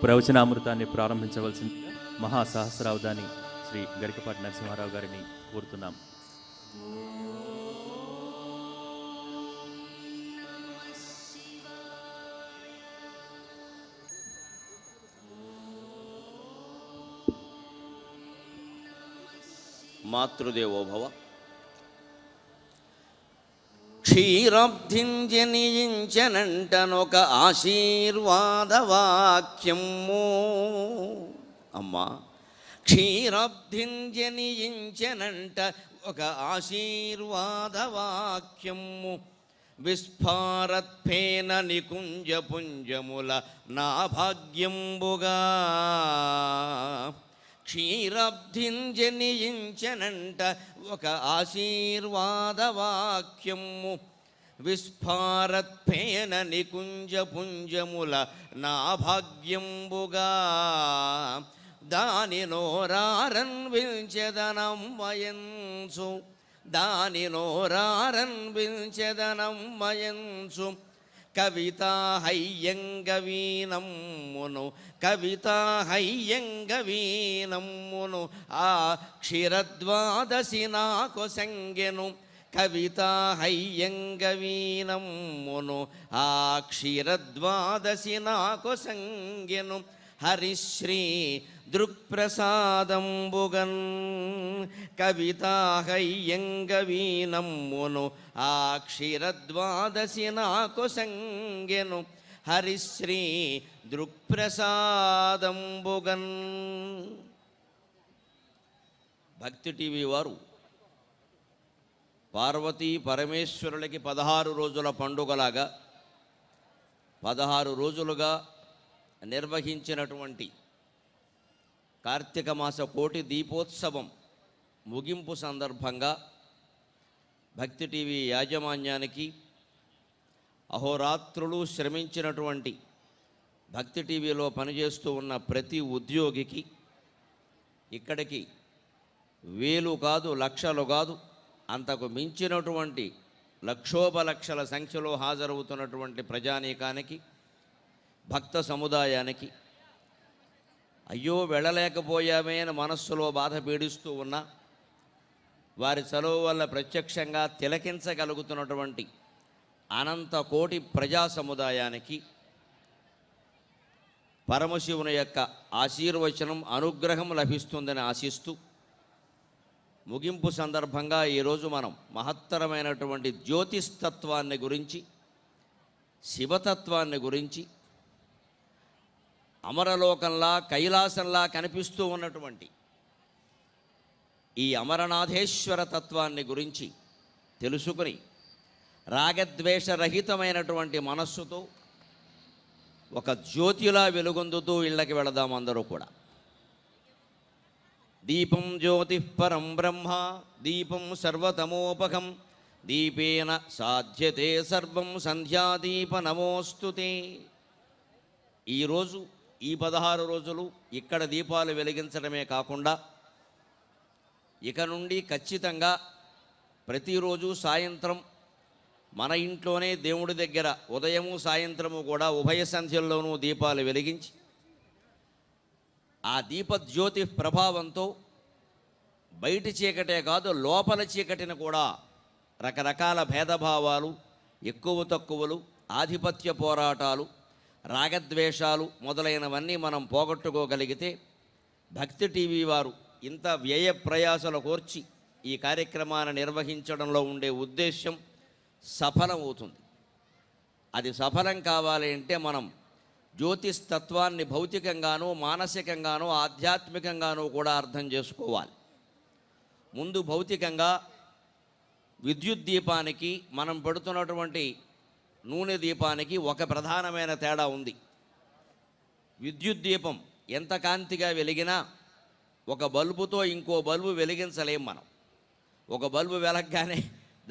ప్రవచనామృతాన్ని ప్రారంభించవలసిందిగా మహాసహస్రావధాని శ్రీ గరికపాటి నరసింహారావు గారిని కోరుతున్నాం. మాతృదేవోభవ. క్షీరాబ్ధిం జనించనంటనొక ఆశీర్వాదవాక్యము. అమ్మా, క్షీరాబ్ధిం జనించనంట ఒక ఆశీర్వాదవాక్యము. విస్ఫారత్ఫేన నికుంజ పుంజముల నా భాగ్యంబుగా. క్షీరాబ్ధిం జనించనంట ఒక ఆశీర్వాదవాక్యము. విస్ఫారత్ఫేన నికుంజ పుంజముల నా భాగ్యంబుగా. దానినోరారన్వించెదనమ్మయంచు, దానినోరారన్వించెదనమ్మయంచు. కవితా హయ్యంగవీనమ్మును, కవితా హయ్యంగవీనమ్మును. ఆ క్షీరద్వాదశి నాకు సంగెను. కవితా హయ్యంగవీనమ్మును. ఆ క్షీరద్వాదశి నాకు సంగెను. హరిశ్రీ దృక్ప్రసాదంబుగన్. కవితా హయ్యంగవీనమ్మును. ఆ క్షీరద్వాదశి నాకు సంగెను. హరిశ్రీ దృక్ప్రసాదంబుగన్. భక్తి టీవీ వారు పార్వతీ పరమేశ్వరులకి 16 రోజుల పండుగలాగా 16 రోజులుగా నిర్వహించినటువంటి కార్తీక మాస కోటి దీపోత్సవం ముగింపు సందర్భంగా భక్తి టీవీ యాజమాన్యానికి, అహోరాత్రులు శ్రమించినటువంటి భక్తి టీవీలో పనిచేస్తూ ఉన్న ప్రతి ఉద్యోగికి, ఇక్కడికి వేలు కాదు లక్షలు కాదు అంతకు మించినటువంటి లక్షోపలక్షల సంఖ్యలో హాజరవుతున్నటువంటి ప్రజానీకానికి, భక్త సముదాయానికి, అయ్యో వెళ్ళలేకపోయామే అని మనస్సులో బాధ పీడిస్తూ ఉన్నా వారి చలువ వల్ల ప్రత్యక్షంగా తిలకించగలుగుతున్నటువంటి అనంత కోటి ప్రజా సముదాయానికి పరమశివుని యొక్క ఆశీర్వచనం, అనుగ్రహం లభిస్తుందని ఆశిస్తూ ముగింపు సందర్భంగా ఈరోజు మనం మహత్తరమైనటువంటి జ్యోతిస్తత్వాన్ని గురించి, శివతత్వాన్ని గురించి, అమరలోకంలా కైలాసంలా కనిపిస్తూ ఉన్నటువంటి ఈ అమరనాథేశ్వర తత్వాన్ని గురించి తెలుసుకుని రాగద్వేషరహితమైనటువంటి మనస్సుతో ఒక జ్యోతిలా వెలుగొందుతూ ఇళ్ళకి వెళదాం అందరూ కూడా. దీపం జ్యోతి పరం బ్రహ్మ, దీపం సర్వతమోపకం, దీపేన సాధ్యతే సర్వం, సంధ్యాదీప నమోస్తుతే. ఈరోజు ఈ 16 రోజులు ఇక్కడ దీపాలు వెలిగించడమే కాకుండా ఇక నుండి ఖచ్చితంగా ప్రతిరోజు సాయంత్రం మన ఇంట్లోనే దేవుడి దగ్గర ఉదయము సాయంత్రము కూడా ఉభయ సంధ్యల్లోనూ దీపాలు వెలిగించి ఆ దీపజ్యోతి ప్రభావంతో బయటి చీకటే కాదు లోపల చీకటిని కూడా రకరకాల భేదభావాలు, ఎక్కువ తక్కువలు, ఆధిపత్య పోరాటాలు, రాగద్వేషాలు మొదలైనవన్నీ మనం పోగొట్టుకోగలిగితే భక్తి టీవీ వారు ఇంత వ్యయ ప్రయాసలు కోర్చి ఈ కార్యక్రమాన్ని నిర్వహించడంలో ఉండే ఉద్దేశం సఫలమవుతుంది. అది సఫలం కావాలి అంటే మనం జ్యోతిస్తత్వాన్ని భౌతికంగానూ, మానసికంగానూ, ఆధ్యాత్మికంగానూ కూడా అర్థం చేసుకోవాలి. ముందు భౌతికంగా విద్యుత్ దీపానికి మనం పెడుతున్నటువంటి నూనె దీపానికి ఒక ప్రధానమైన తేడా ఉంది. విద్యుత్ దీపం ఎంత కాంతిగా వెలిగినా ఒక బల్బుతో ఇంకో బల్బు వెలిగించలేం మనం. ఒక బల్బు వెలగగానే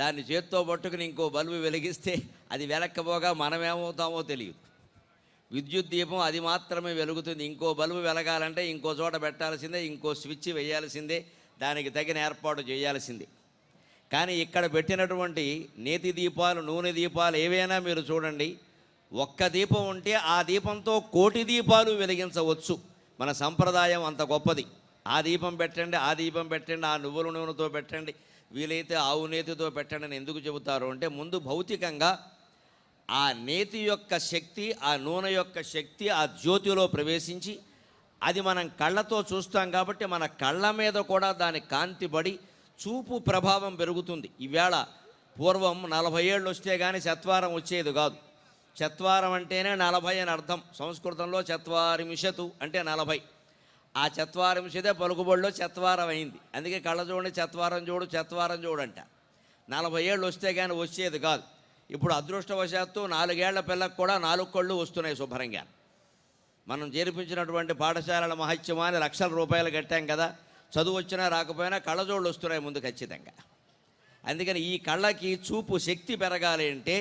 దాన్ని చేత్తో పట్టుకుని ఇంకో బల్బు వెలిగిస్తే అది వెలక్కపోగా మనమేమవుతామో తెలియదు. విద్యుత్ దీపం అది మాత్రమే వెలుగుతుంది. ఇంకో బల్బు వెలగాలంటే ఇంకో చోట పెట్టాల్సిందే, ఇంకో స్విచ్ వేయాల్సిందే, దానికి తగిన ఏర్పాటు చేయాల్సిందే. కానీ ఇక్కడ పెట్టినటువంటి నేతి దీపాలు, నూనె దీపాలు ఏవైనా మీరు చూడండి, ఒక్క దీపం ఉంటే ఆ దీపంతో కోటి దీపాలు వెలిగించవచ్చు. మన సంప్రదాయం అంత గొప్పది. ఆ దీపం పెట్టండి, ఆ దీపం పెట్టండి, ఆ నువ్వుల నూనెతో పెట్టండి, వీలైతే ఆవు నేతితో పెట్టండి అని ఎందుకు చెబుతారు అంటే, ముందు భౌతికంగా ఆ నేతి యొక్క శక్తి, ఆ నూనె యొక్క శక్తి ఆ జ్యోతిలో ప్రవేశించి అది మనం కళ్ళతో చూస్తాం కాబట్టి మన కళ్ళ మీద కూడా దాని కాంతి పడి చూపు ప్రభావం పెరుగుతుంది. ఈవేళ పూర్వం 40 ఏళ్ళు వస్తే కానీ చత్వారం వచ్చేది కాదు. చత్వారం అంటేనే 40 అని అర్థం. సంస్కృతంలో చత్వారింశతు అంటే 40. ఆ చత్వారింశతే పలుకుబడిలో చత్వారం అయింది. అందుకే కళ్ళజోడిని చత్వారం చూడంట. 40 ఏళ్ళు వస్తే కానీ వచ్చేది కాదు. ఇప్పుడు అదృష్టవశాత్తు 4 ఏళ్ల పిల్లకు కూడా 4 కళ్ళు వస్తున్నాయి శుభ్రంగా. మనం చేర్పించినటువంటి పాఠశాలల మహత్యమాన్ని లక్షల రూపాయలు కట్టాం కదా, చదువు వచ్చినా రాకపోయినా కళ్ళజోళ్ళు వస్తున్నాయి ముందు ఖచ్చితంగా. అందుకని ఈ కళ్ళకి చూపు శక్తి పెరగాలి అంటే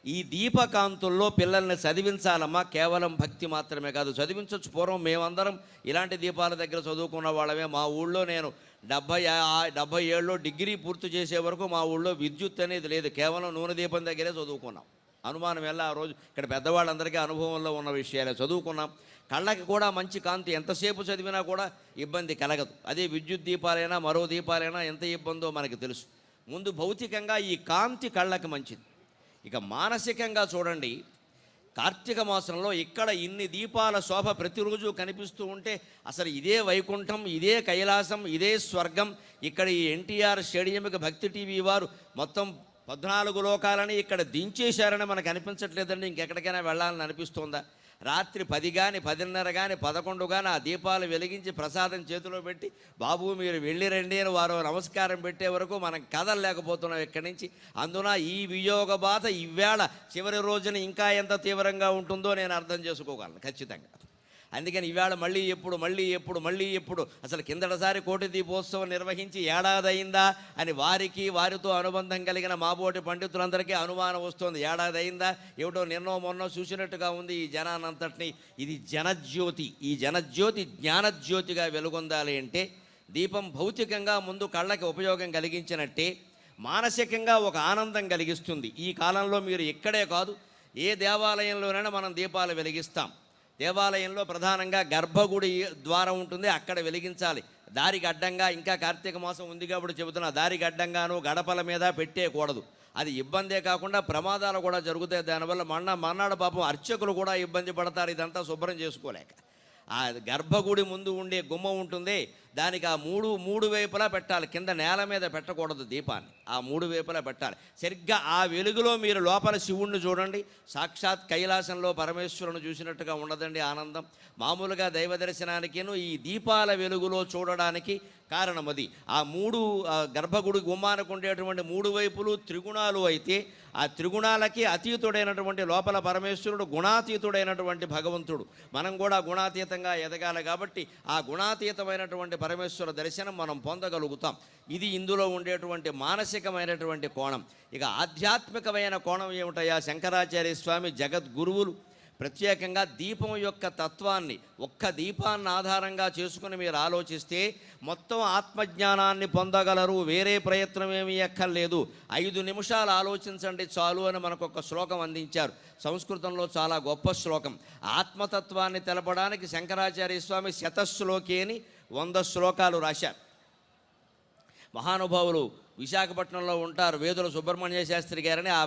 ఈ దీపకాంతుల్లో పిల్లల్ని చదివించాలమ్మా. కేవలం భక్తి మాత్రమే కాదు, చదివించవచ్చు. పూర్వం మేమందరం ఇలాంటి దీపాల దగ్గర చదువుకున్న వాళ్ళమే. మా ఊళ్ళో నేను 77లో డిగ్రీ పూర్తి చేసే వరకు మా ఊళ్ళో విద్యుత్ అనేది లేదు. కేవలం నూనె దీపం దగ్గరే చదువుకున్నాం. అనుమానం వెళ్ళా ఆ రోజు ఇక్కడ పెద్దవాళ్ళందరికీ అనుభవంలో ఉన్న విషయాలే చదువుకున్నాం. కళ్ళకి కూడా మంచి కాంతి, ఎంతసేపు చదివినా కూడా ఇబ్బంది కలగదు. అదే విద్యుత్ దీపాలైనా మరో దీపాలైనా ఎంత ఇబ్బందో మనకి తెలుసు. ముందు భౌతికంగా ఈ కాంతి కళ్ళకి మంచిది. ఇక మానసికంగా చూడండి, కార్తీక మాసంలో ఇక్కడ ఇన్ని దీపాల శోభ ప్రతిరోజు కనిపిస్తూ ఉంటే అసలు ఇదే వైకుంఠం, ఇదే కైలాసం, ఇదే స్వర్గం. ఇక్కడ ఈ ఎన్టీఆర్ స్టేడియంకి భక్తి టీవీ వారు మొత్తం 14 లోకాలని ఇక్కడ దించేశారని మనకు అనిపించట్లేదండి. ఇంకెక్కడికైనా వెళ్ళాలని అనిపిస్తుందా? రాత్రి 10 కానీ 10:30 కానీ 11 కానీ ఆ దీపాలు వెలిగించి ప్రసాదం చేతిలో పెట్టి బాబు మీరు వెళ్ళి రండి అని వారు నమస్కారం పెట్టే వరకు మనం కదలలేకపోతున్నాం ఇక్కడి నుంచి. అందున ఈ వియోగ బాధ ఈవేళ చివరి రోజున ఇంకా ఎంత తీవ్రంగా ఉంటుందో నేను అర్థం చేసుకోగలను ఖచ్చితంగా. అందుకని ఈవేళ మళ్ళీ ఎప్పుడు అసలు కిందటిసారి కోటి దీపోత్సవం నిర్వహించి ఏడాది అయిందా అని వారితో అనుబంధం కలిగిన మాబోటి పండితులందరికీ అనుమానం వస్తుంది. ఏడాది అయిందా ఏమిటో నిన్నో మొన్నో చూసినట్టుగా ఉంది ఈ జనానంతటినీ. ఇది జనజ్యోతి. ఈ జనజ్యోతి జ్ఞానజ్యోతిగా వెలుగొందాలి అంటే దీపం భౌతికంగా ముందు కళ్ళకి ఉపయోగం కలిగించినట్టే మానసికంగా ఒక ఆనందం కలిగిస్తుంది. ఈ కాలంలో మీరు ఇక్కడే కాదు, ఏ దేవాలయంలోనైనా మనం దీపాలు వెలిగిస్తాం. దేవాలయంలో ప్రధానంగా గర్భగుడి ద్వారం ఉంటుంది, అక్కడ వెలిగించాలి. దారికి అడ్డంగా, ఇంకా కార్తీక మాసం ఉంది కాబట్టి చెబుతున్నా, దారికి అడ్డంగాను గడపల మీద పెట్టేయకూడదు. అది ఇబ్బందే కాకుండా ప్రమాదాలు కూడా జరుగుతాయి. దానివల్ల మన్నాడు పాపం అర్చకులు కూడా ఇబ్బంది పడతారు ఇదంతా శుభ్రం చేసుకోలేక. ఆ గర్భగుడి ముందు ఉండే గుమ్మం ఉంటుంది, దానికి ఆ మూడు వైపులా పెట్టాలి. కింద నేల మీద పెట్టకూడదు దీపాన్ని, ఆ 3 వైపులా పెట్టాలి. సరిగ్గా ఆ వెలుగులో మీరు లోపల శివుణ్ణి చూడండి, సాక్షాత్ కైలాసంలో పరమేశ్వరుని చూసినట్టుగా ఉండదండి ఆనందం. మామూలుగా దైవ దర్శనానికిను ఈ దీపాల వెలుగులో చూడడానికి కారణం అది. ఆ గర్భగుడి గుమ్మానికి ఉండేటువంటి 3 వైపులు త్రిగుణాలు అయితే ఆ త్రిగుణాలకి అతీతుడైనటువంటి లోపల పరమేశ్వరుడు గుణాతీతుడైనటువంటి భగవంతుడు. మనం కూడా గుణాతీతంగా ఎదగాలి కాబట్టి ఆ గుణాతీతమైనటువంటి పరమేశ్వర దర్శనం మనం పొందగలుగుతాం. ఇది ఇందులో ఉండేటువంటి మానసికమైనటువంటి కోణం. ఇక ఆధ్యాత్మికమైన కోణం ఏమిటయా? శంకరాచార్య స్వామి జగద్గురువులు ప్రత్యేకంగా దీపం యొక్క తత్వాన్ని, ఒక్క దీపాన్ని ఆధారంగా చేసుకుని మీరు ఆలోచిస్తే మొత్తం ఆత్మజ్ఞానాన్ని పొందగలరు. వేరే ప్రయత్నం ఏమీ ఎక్కర్లేదు. 5 నిమిషాలు ఆలోచించండి చాలు అని మనకు ఒక శ్లోకం అందించారు. సంస్కృతంలో చాలా గొప్ప శ్లోకం. ఆత్మతత్వాన్ని తెలపడానికి శంకరాచార్య స్వామి శతశ్లోకి అని 100 శ్లోకాలు రాశారు. మహానుభావులు విశాఖపట్నంలో ఉంటారు, వేదుల సుబ్రహ్మణ్య శాస్త్రి గారని. ఆ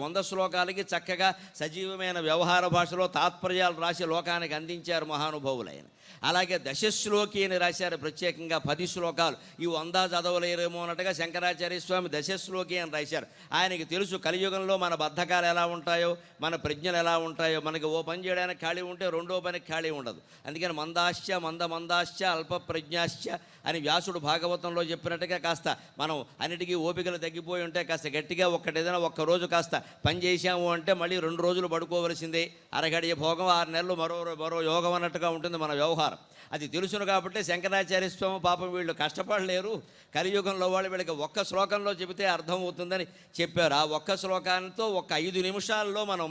100 శ్లోకాలకి చక్కగా సజీవమైన వ్యవహార భాషలో తాత్పర్యాలు రాసి లోకానికి అందించారు మహానుభావులైన. అలాగే దశశ్లోకి అని రాశారు, ప్రత్యేకంగా 10 శ్లోకాలు. ఇవి 100 చదవలేరేమో అన్నట్టుగా శంకరాచార్య స్వామి దశశ్లోకి అని రాశారు. ఆయనకి తెలుసు కలియుగంలో మన బద్ధకాలు ఎలా ఉంటాయో, మన ప్రజ్ఞలు ఎలా ఉంటాయో. మనకి ఓ పని చేయడానికి ఖాళీ ఉంటే రెండో పనికి ఖాళీ ఉండదు. అందుకని మందాశ్చ అల్ప ప్రజ్ఞాశ్చ అని వ్యాసుడు భాగవతంలో చెప్పినట్టుగా కాస్త మనం అన్నిటికీ ఓపికలు తగ్గిపోయి ఉంటే కాస్త గట్టిగా ఏదైనా ఒక్కరోజు కాస్త పని చేశాము అంటే మళ్ళీ 2 రోజులు పడుకోవలసిందే. అరగడియ భోగం 6 నెలలు మరో యోగం అన్నట్టుగా ఉంటుంది మన వ్యవహారం. అది తెలుసును కాబట్టి శంకరాచార్య స్వామి పాపం వీళ్ళు కష్టపడలేరు, కలియుగంలో వాళ్ళు వీళ్ళకి ఒక్క శ్లోకంలో చెబితే అర్థమవుతుందని చెప్పారు. ఆ ఒక్క శ్లోకాలతో 5 నిమిషాల్లో మనం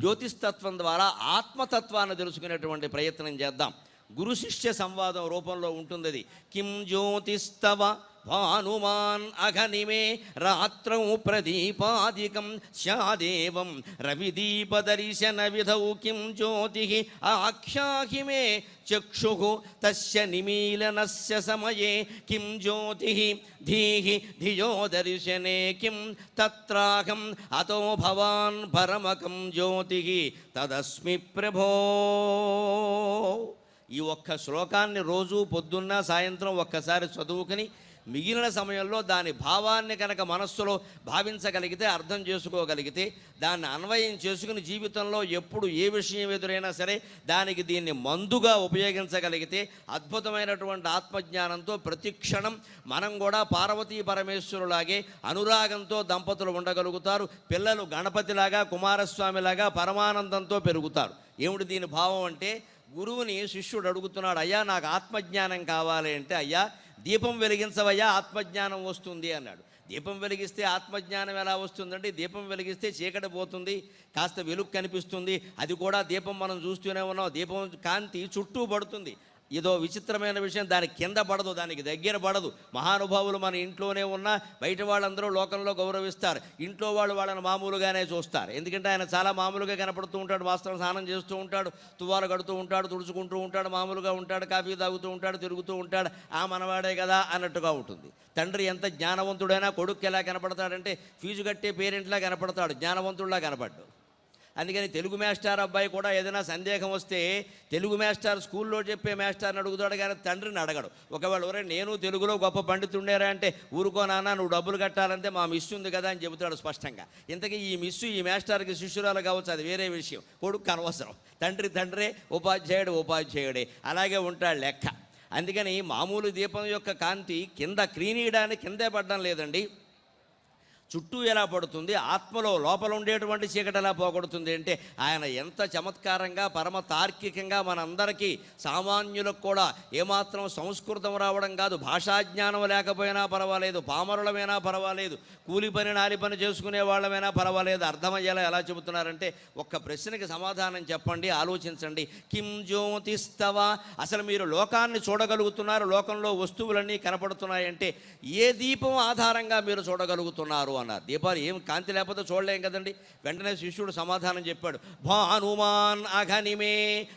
జ్యోతిస్తత్వం ద్వారా ఆత్మతత్వాన్ని తెలుసుకునేటువంటి ప్రయత్నం చేద్దాం. గురు శిష్య సంవాదం రూపంలో ఉంటుంది అది. కిం జ్యోతిస్తవ భానుమాన్ అఘనిమే రాత్రౌ ప్రదీపాదికం స్యాదేవం రవిదీపదర్శన విధౌ కిం జ్యోతి ఆఖ్యాహి మే చక్షుః తస్య నిమీలనస్య సమయే కిం జ్యోతి ధీః ధియో దర్శనే కిం తత్రాహం అతో భవాన్ పరమకం జ్యోతి తదస్మి ప్రభో. ఈ ఒక్క శ్లోకాన్ని రోజు పొద్దున్న సాయంత్రం ఒక్కసారి చదువుకుని మిగిలిన సమయంలో దాని భావాన్ని కనుక మనస్సులో భావించగలిగితే, అర్థం చేసుకోగలిగితే, దాన్ని అన్వయం చేసుకుని జీవితంలో ఎప్పుడు ఏ విషయం ఎదురైనా సరే దానికి దీన్ని మందుగా ఉపయోగించగలిగితే అద్భుతమైనటువంటి ఆత్మజ్ఞానంతో ప్రతి క్షణం మనం కూడా పార్వతీ పరమేశ్వరులాగే అనురాగంతో దంపతులు ఉండగలుగుతారు. పిల్లలు గణపతిలాగా, కుమారస్వామిలాగా పరమానందంతో పెరుగుతారు. ఏమిటి దీని భావం అంటే, గురువుని శిష్యుడు అడుగుతున్నాడు, అయ్యా నాకు ఆత్మజ్ఞానం కావాలి అంటే, అయ్యా దీపం వెలిగించవయ్యా ఆత్మజ్ఞానం వస్తుంది అన్నాడు. దీపం వెలిగిస్తే ఆత్మజ్ఞానం ఎలా వస్తుందంటే, దీపం వెలిగిస్తే చీకటి పోతుంది, కాస్త వెలుగు కనిపిస్తుంది. అది కూడా దీపం మనం చూస్తూనే ఉన్నాం, దీపం కాంతి చుట్టూ పడుతుంది. ఏదో విచిత్రమైన విషయం, దానికి కింద పడదు, దానికి దగ్గర పడదు. మహానుభావులు మన ఇంట్లోనే ఉన్నా బయట వాళ్ళందరూ లోకంలో గౌరవిస్తారు, ఇంట్లో వాళ్ళు వాళ్ళని మామూలుగానే చూస్తారు. ఎందుకంటే ఆయన చాలా మామూలుగా కనపడుతూ ఉంటాడు, వాస్తవం స్నానం చేస్తూ ఉంటాడు, తువ్వాలు కడుతూ ఉంటాడు, తుడుచుకుంటూ ఉంటాడు, మామూలుగా ఉంటాడు, కాఫీ తాగుతూ ఉంటాడు, తిరుగుతూ ఉంటాడు, ఆ మనవాడే కదా అన్నట్టుగా ఉంటుంది. తండ్రి ఎంత జ్ఞానవంతుడైనా కొడుకు ఎలా కనపడతాడంటే ఫీజు కట్టే పేరెంట్లా కనపడతాడు, జ్ఞానవంతుడిలా కనపడ్డు. అందుకని తెలుగు మాస్టర్ అబ్బాయి కూడా ఏదైనా సందేహం వస్తే తెలుగు మాస్టర్ స్కూల్లో చెప్పే మాస్టర్ని అడుగుతాడు కానీ తండ్రిని అడగడు. ఒకవేళ ఒరే నేను తెలుగులో గొప్ప పండితుండేరా అంటే, ఊరుకో నాన్న నువ్వు డబ్బులు కట్టాలంటే మా మిస్ ఉంది కదా అని చెబుతాడు స్పష్టంగా. ఇంతకీ ఈ మిస్సు ఈ మాస్టర్కి శిష్యురాలు కావచ్చు, అది వేరే విషయం, కొడుకు అనవసరం. తండ్రే, ఉపాధ్యాయుడే, అలాగే ఉంటాడు లెక్క. అందుకని మామూలు దీపం యొక్క కాంతి కింద క్రీనీయడానికి కిందే పడడం లేదండి, చుట్టూ ఎలా పడుతుంది, ఆత్మలో లోపల ఉండేటువంటి చీకటి ఎలా పోగొడుతుంది అంటే, ఆయన ఎంత చమత్కారంగా పరమ తార్కికంగా మనందరికీ సామాన్యులకు కూడా ఏమాత్రం సంస్కృతం రావడం కాదు, భాషాజ్ఞానం లేకపోయినా పర్వాలేదు, పామరులమైనా పర్వాలేదు, కూలి పని నాలి పని చేసుకునే వాళ్ళమైనా పర్వాలేదు, అర్థమయ్యేలా ఎలా చెబుతున్నారంటే, ఒక్క ప్రశ్నకి సమాధానం చెప్పండి, ఆలోచించండి. కిం జ్యోతిస్తవ, అసలు మీరు లోకాన్ని చూడగలుగుతున్నారు, లోకంలో వస్తువులన్నీ కనపడుతున్నాయంటే ఏ దీపం ఆధారంగా మీరు చూడగలుగుతున్నారు అన్నారు. దీపాలు ఏం కాంతి లేకపోతే చూడలేం కదండి. వెంటనే శిష్యుడు సమాధానం చెప్పాడు, భానుమాన్ అఘనిమే.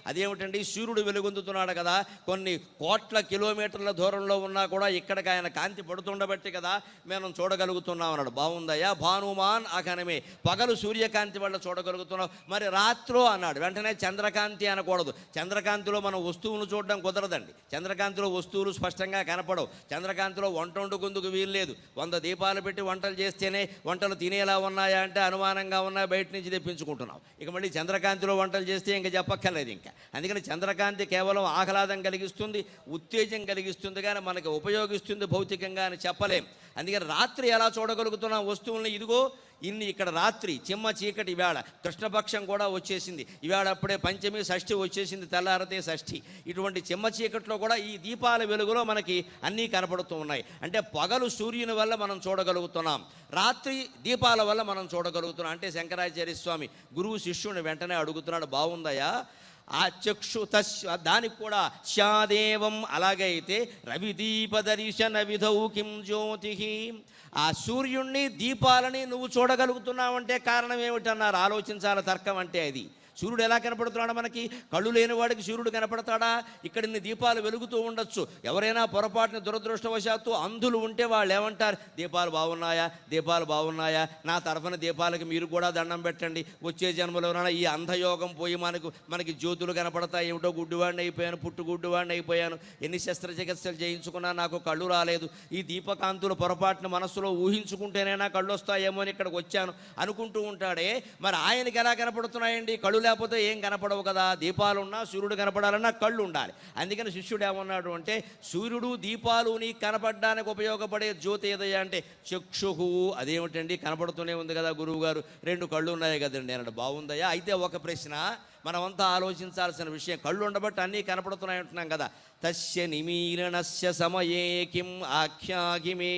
అదేమిటండి, సూర్యుడు వెలుగొందుతున్నాడు కదా, కొన్ని కోట్ల కిలోమీటర్ల దూరంలో ఉన్నా కూడా ఇక్కడికి ఆయన కాంతి పడుతుండబట్టి కదా మనం చూడగలుగుతున్నాం అన్నాడు. బాగుందయ్యా, భానుమాన్ అఘనిమే, పగలు సూర్యకాంతి వల్ల చూడగలుగుతున్నాం, మరి రాత్రో అన్నాడు. వెంటనే చంద్రకాంతి అనకూడదు, చంద్రకాంతిలో మనం వస్తువును చూడడం కుదరదండి, చంద్రకాంతిలో వస్తువులు స్పష్టంగా కనపడవు, చంద్రకాంతిలో వంట వండుకుందుకు వీల్లేదు. 100 దీపాలు పెట్టి వంటలు చేస్తేనే వంటలు తినేలా ఉన్నాయా అంటే అనుమానంగా ఉన్నాయి, బయట నుంచి తెప్పించుకుంటున్నాం. ఇక మళ్ళీ చంద్రకాంతిలో వంటలు చేస్తే ఇంకా చెప్పక్కర్లేదు ఇంకా. అందుకని చంద్రకాంతి కేవలం ఆహ్లాదం కలిగిస్తుంది, ఉత్తేజం కలిగిస్తుంది, కానీ మనకి ఉపయోగిస్తుంది భౌతికంగా అని చెప్పలేం. అందుకని రాత్రి ఎలా చూడగలుగుతున్నాం వస్తువుల్ని, ఇదిగో ఇన్ని ఇక్కడ రాత్రి చిమ్మ చీకటి, ఇవాళ కృష్ణపక్షం కూడా వచ్చేసింది, ఇవాళ అప్పుడే పంచమి షష్ఠి వచ్చేసింది, తెల్లారితే షష్ఠి. ఇటువంటి చిమ్మ చీకట్లో కూడా ఈ దీపాల వెలుగులో మనకి అన్నీ కనపడుతూ ఉన్నాయి. అంటే పగలు సూర్యుని వల్ల మనం చూడగలుగుతున్నాం, రాత్రి దీపాల వల్ల మనం చూడగలుగుతున్నాం. అంటే శంకరాచార్య స్వామి గురువు శిష్యుని వెంటనే అడుగుతున్నాడు, బాగుందయ్యా ఆ చక్షు దానికి కూడా శ్యాదేవం, అలాగైతే రవిదీపదర్శన విధౌ కిం జ్యోతి, ఆ సూర్యుణ్ణి దీపాలని నువ్వు చూడగలుగుతున్నావంటే కారణం ఏమిటన్నారు. ఆలోచించాల తర్కం అంటే అది. సూర్యుడు ఎలా కనపడుతున్నాడు మనకి, కళ్ళు లేని వాడికి సూర్యుడు కనపడతాడా? ఇక్కడ ఇన్ని దీపాలు వెలుగుతూ ఉండొచ్చు, ఎవరైనా పొరపాటుని దురదృష్టవశాత్తు అంధులు ఉంటే వాళ్ళు ఏమంటారు, దీపాలు బాగున్నాయా, నా తరఫున దీపాలకి మీరు కూడా దండం పెట్టండి, వచ్చే జన్మలోనైనా ఈ అంధయోగం పోయి మనకి జ్యోతులు కనపడతాయి, ఏమిటో గుడ్డివాడిని అయిపోయాను, గుడ్డివాడిని అయిపోయాను, ఎన్ని శస్త్రచికిత్సలు చేయించుకున్నా నాకు కళ్ళు రాలేదు, ఈ దీపకాంతులు పొరపాటున మనస్సులో ఊహించుకుంటేనైనా కళ్ళు వస్తాయేమో అని ఇక్కడికి వచ్చాను అనుకుంటూ ఉంటాడే. మరి ఆయనకి ఎలా కనపడుతున్నాయండి, కళ్ళు లేకపోతే ఏం కనపడవు కదా, దీపాలున్నా సూర్యుడు కనపడాలన్నా కళ్ళు ఉండాలి. అందుకని శిష్యుడు ఏమన్నాడు అంటే, సూర్యుడు దీపాలు నీకు కనపడడానికి ఉపయోగపడే జ్యోతి ఏదయ్యా అంటే చక్షుహు. అదేమిటండి, కనపడుతూనే ఉంది కదా గురువు గారు, 2 కళ్ళు ఉన్నాయి కదండి అన్నాడు. బాగుందయ్యా, అయితే ఒక ప్రశ్న, మనమంతా ఆలోచించాల్సిన విషయం. కళ్ళు ఉండబట్టి అన్నీ కనపడుతున్నాయి అంటున్నాం కదా. తస్య నిమీలనస్య సమయే కిం ఆఖ్యాగిమే.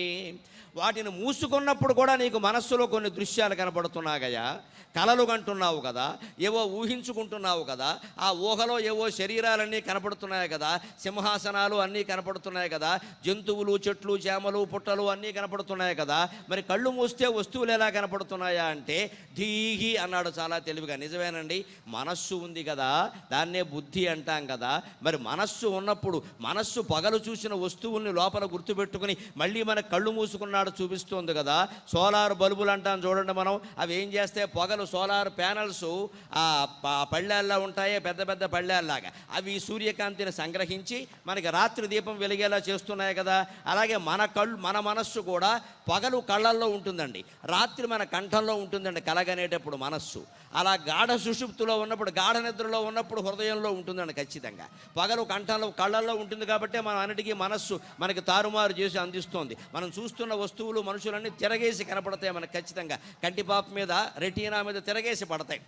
వాటిని మూసుకున్నప్పుడు కూడా నీకు మనస్సులో కొన్ని దృశ్యాలు కనపడుతున్నాగయా, కలలు కంటున్నావు కదా, ఏవో ఊహించుకుంటున్నావు కదా, ఆ ఊహలో ఏవో శరీరాలన్నీ కనపడుతున్నాయి కదా, సింహాసనాలు అన్నీ కనపడుతున్నాయి కదా, జంతువులు, చెట్లు, చేమలు, పుట్టలు అన్నీ కనపడుతున్నాయి కదా. మరి కళ్ళు మూస్తే వస్తువులు ఎలా కనపడుతున్నాయా అంటే ధీహి అన్నాడు చాలా తెలివిగా. నిజమేనండి, మనస్సు ఉంది కదా, దాన్నే బుద్ధి అంటాం కదా. మరి మనస్సు ఉన్నప్పుడు మనస్సు పగలు చూసిన వస్తువుల్ని లోపల గుర్తుపెట్టుకుని మళ్ళీ మన కళ్ళు మూసుకున్నాడు చూపిస్తుంది కదా. సోలార్ బల్బులు అంటాం చూడండి మనం, అవి ఏం చేస్తే పగలు సోలార్ ప్యానల్స్ పళ్ళాల్లో ఉంటాయే, పెద్ద పెద్ద పళ్ళాల్లాగా, అవి సూర్యకాంతిని సంగ్రహించి మనకి రాత్రి దీపం వెలిగేలా చేస్తున్నాయి కదా. అలాగే మన మనస్సు కూడా పగలు కళ్ళల్లో ఉంటుందండి, రాత్రి మన కంఠంలో ఉంటుందండి కలగనేటప్పుడు మనస్సు. అలా గాఢ సుషుప్తిలో ఉన్నప్పుడు, గాఢ నిద్రలో ఉన్నప్పుడు హృదయంలో ఉంటుందండి ఖచ్చితంగా. పగలు కంఠంలో కళ్ళల్లో ఉంటుంది కాబట్టి మనం అన్నిటికీ మనస్సు మనకి తారుమారు చేసి అందిస్తోంది. మనం చూస్తున్న వస్తువులు, మనుషులన్నీ తిరగేసి కనపడతాయి మనకు ఖచ్చితంగా. కంటిపాప మీద, రెటీనా మీద తిరగేసి పడతాయి.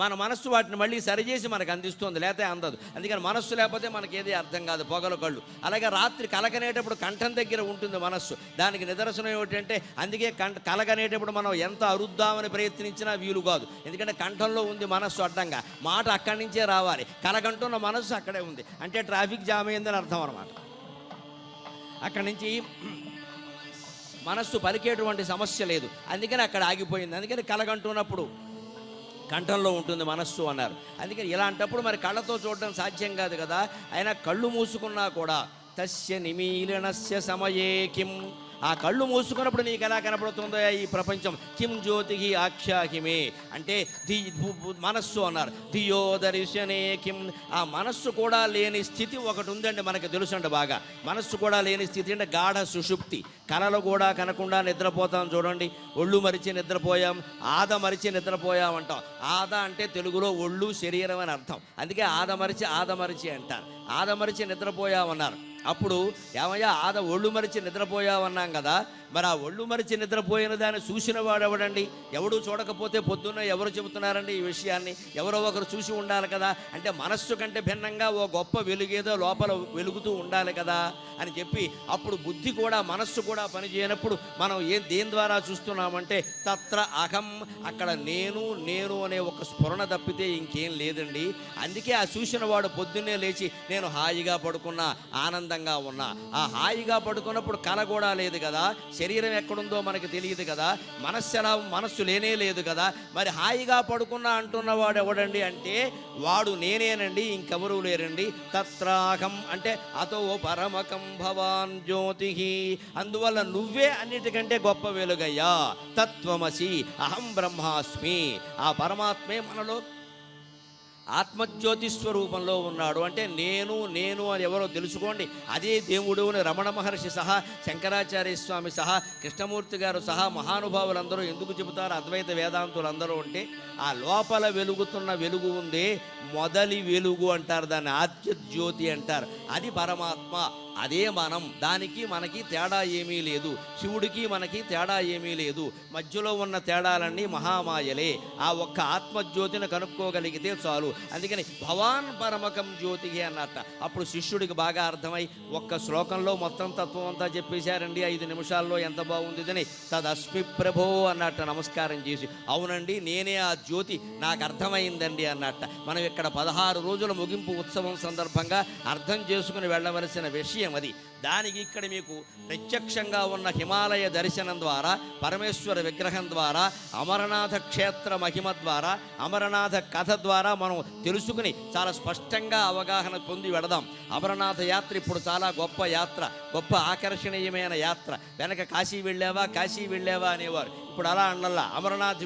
మన మనస్సు వాటిని మళ్ళీ సరిచేసి మనకు అందిస్తుంది, లేకపోతే అందదు. అందుకని మనస్సు లేకపోతే మనకి ఏది అర్థం కాదు, పొగలు కళ్ళు. అలాగే రాత్రి కలగనేటప్పుడు కంఠం దగ్గర ఉంటుంది మనస్సు. దానికి నిదర్శనం ఏమిటంటే, అందుకే కలగనేటప్పుడు మనం ఎంత అరుద్దామని ప్రయత్నించినా వీలు కాదు. ఎందుకంటే కంఠంలో ఉంది మనస్సు అడ్డంగా, మాట అక్కడి నుంచే రావాలి. కలగంటున్న మనస్సు అక్కడే ఉంది అంటే ట్రాఫిక్ జామ్ అయిందని అర్థం అన్నమాట. అక్కడి నుంచి మనస్సు పలికేటువంటి సమస్య లేదు, అందుకని అక్కడ ఆగిపోయింది. అందుకని కలగంటున్నప్పుడు కంఠంలో ఉంటుంది మనస్సు అన్నారు. అందుకని ఇలాంటప్పుడు మరి కళ్ళతో చూడడం సాధ్యం కాదు కదా. అయినా కళ్ళు మూసుకున్నా కూడా తస్య నిమీలనస్య సమయే కిం, ఆ కళ్ళు మూసుకున్నప్పుడు నీకు ఎలా కనపడుతుందో ఈ ప్రపంచం. కిం జ్యోతికి ఆఖ్యాహిమే అంటే మనస్సు అన్నారు. ధియో దర్శనే కిం, ఆ మనస్సు కూడా లేని స్థితి ఒకటి ఉందండి మనకు తెలుసండి బాగా. మనస్సు కూడా లేని స్థితి అంటే గాఢ సుషుప్తి. కలలు కూడా కనకుండా నిద్రపోతాం చూడండి, ఒళ్ళు మరిచి నిద్రపోయాం, ఆద మరిచి నిద్రపోయాం అంటాం. ఆద అంటే తెలుగులో ఒళ్ళు, శరీరం అని అర్థం. అందుకే ఆదమరిచి అంటారు. ఆదమరిచి నిద్రపోయామన్నారు. అప్పుడు ఏమయ్యా ఒళ్ళు మరిచి నిద్రపోయావన్నాం కదా, మరి ఆ ఒళ్ళు మరిచి నిద్రపోయిన దాన్ని చూసిన వాడు ఎవడండి? ఎవడు చూడకపోతే పొద్దున్న ఎవరు చెబుతున్నారండి ఈ విషయాన్ని? ఎవరో ఒకరు చూసి ఉండాలి కదా. అంటే మనస్సు కంటే భిన్నంగా ఓ గొప్ప వెలుగేదో లోపల వెలుగుతూ ఉండాలి కదా అని చెప్పి, అప్పుడు బుద్ధి కూడా మనస్సు కూడా పనిచేయనప్పుడు మనం దేని ద్వారా చూస్తున్నామంటే తత్ర అహం, అక్కడ నేను అనే ఒక స్ఫురణ తప్పితే ఇంకేం లేదండి. అందుకే ఆ చూసిన వాడు పొద్దున్నే లేచి నేను హాయిగా పడుకున్నా, ఆనందంగా ఉన్నా. ఆ హాయిగా పడుకున్నప్పుడు కల కూడా లేదు కదా, శరీరం ఎక్కడుందో మనకు తెలియదు కదా, మనస్సు లేనే లేదు కదా. మరి హాయిగా పడుకున్నా అంటున్నవాడు ఎవడండి అంటే వాడు నేనేనండి, ఇంకెవరూ లేరండి. తత్రాహం అంటే అతో పరమకం భవాన్ జ్యోతి, అందువల్ల నువ్వే అన్నిటికంటే గొప్ప వెలుగయ్యా. తత్వమసి అహం బ్రహ్మాస్మి, ఆ పరమాత్మే మనలో ఆత్మజ్యోతి స్వరూపంలో ఉన్నాడు. అంటే నేను అని ఎవరో తెలుసుకోండి. అదే దేవుడు అని రమణ మహర్షి సహా, శంకరాచార్య స్వామి సహా, కృష్ణమూర్తి గారు సహా మహానుభావులందరూ ఎందుకు చెబుతారు అద్వైత వేదాంతులందరూ అంటే, ఆ లోపల వెలుగుతున్న వెలుగు ఉందే మొదలి వెలుగు అంటారు, దాన్ని ఆద్యజ్యోతి అంటారు. అది పరమాత్మ, అదే మనం. దానికి మనకి తేడా ఏమీ లేదు, శివుడికి మనకి తేడా ఏమీ లేదు. మధ్యలో ఉన్న తేడాలన్నీ మహామాయలే. ఆ ఒక్క ఆత్మజ్యోతిని కనుక్కోగలిగితే చాలు. అందుకని భవాన్ పరమకం జ్యోతికి అన్నట్ట. అప్పుడు శిష్యుడికి బాగా అర్థమై ఒక్క శ్లోకంలో మొత్తం తత్వం అంతా చెప్పేశారండి 5 నిమిషాల్లో, ఎంత బాగుందిదని. తదస్మి ప్రభో అన్నట్ట నమస్కారం చేసి, అవునండి నేనే ఆ జ్యోతి, నాకు అర్థమైందండి అన్నట్ట. మనం ఇక్కడ 16 రోజుల ముగింపు ఉత్సవం సందర్భంగా అర్థం చేసుకుని వెళ్ళవలసిన విషయం అది. దానికి ఇక్కడ మీకు ప్రత్యక్షంగా ఉన్న హిమాలయ దర్శనం ద్వారా, పరమేశ్వర విగ్రహం ద్వారా, అమరనాథ క్షేత్ర మహిమ ద్వారా, అమరనాథ కథ ద్వారా మనం తెలుసుకుని చాలా స్పష్టంగా అవగాహన పొంది వెడదాం. అమరనాథ యాత్ర ఇప్పుడు చాలా గొప్ప యాత్ర, గొప్ప ఆకర్షణీయమైన యాత్ర. వెనక కాశీ వెళ్ళావా అనేవారు. ఇప్పుడు అలా అన్నల్లా, అమరనాథ్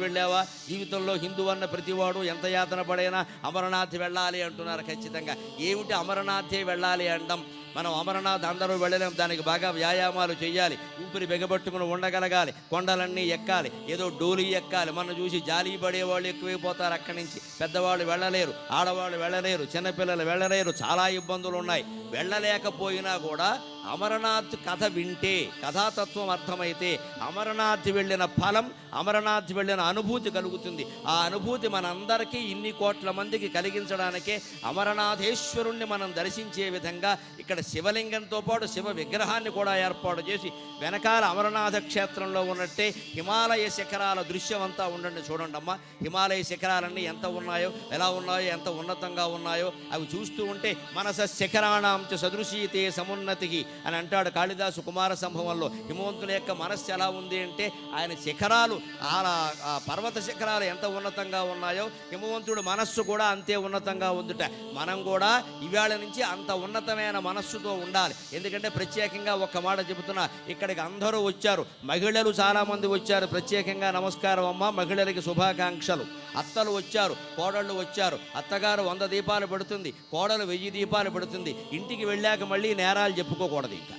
వెళ్ళావా. జీవితంలో హిందూ అన్న ప్రతివాడు ఎంత యాతన పడైనా అమరనాథ్ వెళ్ళాలి అంటున్నారు ఖచ్చితంగా. ఏమిటి అమరనాథే వెళ్ళాలి అంటాం? మనం అమరనాథ్ అందరూ వెళ్ళలేం, దానికి బాగా వ్యాయామాలు చేయాలి, ఊపిరి బిగబట్టుకుని ఉండగలగాలి, కొండలన్నీ ఎక్కాలి, ఏదో డోలీ ఎక్కాలి. మనం చూసి జాలి పడేవాళ్ళు ఎక్కువైపోతారు అక్కడి నుంచి. పెద్దవాళ్ళు వెళ్ళలేరు, ఆడవాళ్ళు వెళ్ళలేరు, చిన్నపిల్లలు వెళ్ళలేరు, చాలా ఇబ్బందులు ఉన్నాయి. వెళ్ళలేకపోయినా కూడా అమరనాథ్ కథ వింటే, కథాతత్వం అర్థమైతే అమరనాథ్ వెళ్ళిన ఫలం, అమరనాథ్ వెళ్ళిన అనుభూతి కలుగుతుంది. ఆ అనుభూతి మనందరికీ ఇన్ని కోట్ల మందికి కలిగించడానికే అమరనాథేశ్వరుణ్ణి మనం దర్శించే విధంగా ఇక్కడ శివలింగంతో పాటు శివ విగ్రహాన్ని కూడా ఏర్పాటు చేసి వెనకాల అమరనాథ క్షేత్రంలో ఉన్నట్టే హిమాలయ శిఖరాల దృశ్యం అంతా ఉండండి. చూడండి అమ్మ, హిమాలయ శిఖరాలన్నీ ఎంత ఉన్నాయో, ఎలా ఉన్నాయో, ఎంత ఉన్నతంగా ఉన్నాయో అవి చూస్తూ ఉంటే మనస శిఖరాణం చ సదృశీతే సమున్నతికి అని అంటాడు కాళిదాసు కుమార సంభవంలో. హిమవంతుని యొక్క మనస్సు ఎలా ఉంది అంటే ఆయన శిఖరాలు, ఆ పర్వత శిఖరాలు ఎంత ఉన్నతంగా ఉన్నాయో హిమవంతుడు మనస్సు కూడా అంతే ఉన్నతంగా ఉందిట. మనం కూడా ఇవాళ నుంచి అంత ఉన్నతమైన మనస్సుతో ఉండాలి. ఎందుకంటే ప్రత్యేకంగా ఒక్క మాట చెబుతున్నా, ఇక్కడికి అందరూ వచ్చారు, మహిళలు చాలామంది వచ్చారు. ప్రత్యేకంగా నమస్కారం అమ్మ, మహిళలకి శుభాకాంక్షలు. అత్తలు వచ్చారు, కోడళ్ళు వచ్చారు. అత్తగారు 100 దీపాలు పెడుతుంది, కోడలు 1000 దీపాలు పెడుతుంది. ఇంటికి వెళ్ళాక మళ్ళీ నేరాలు చెప్పుకోకూడదు. ఇంకా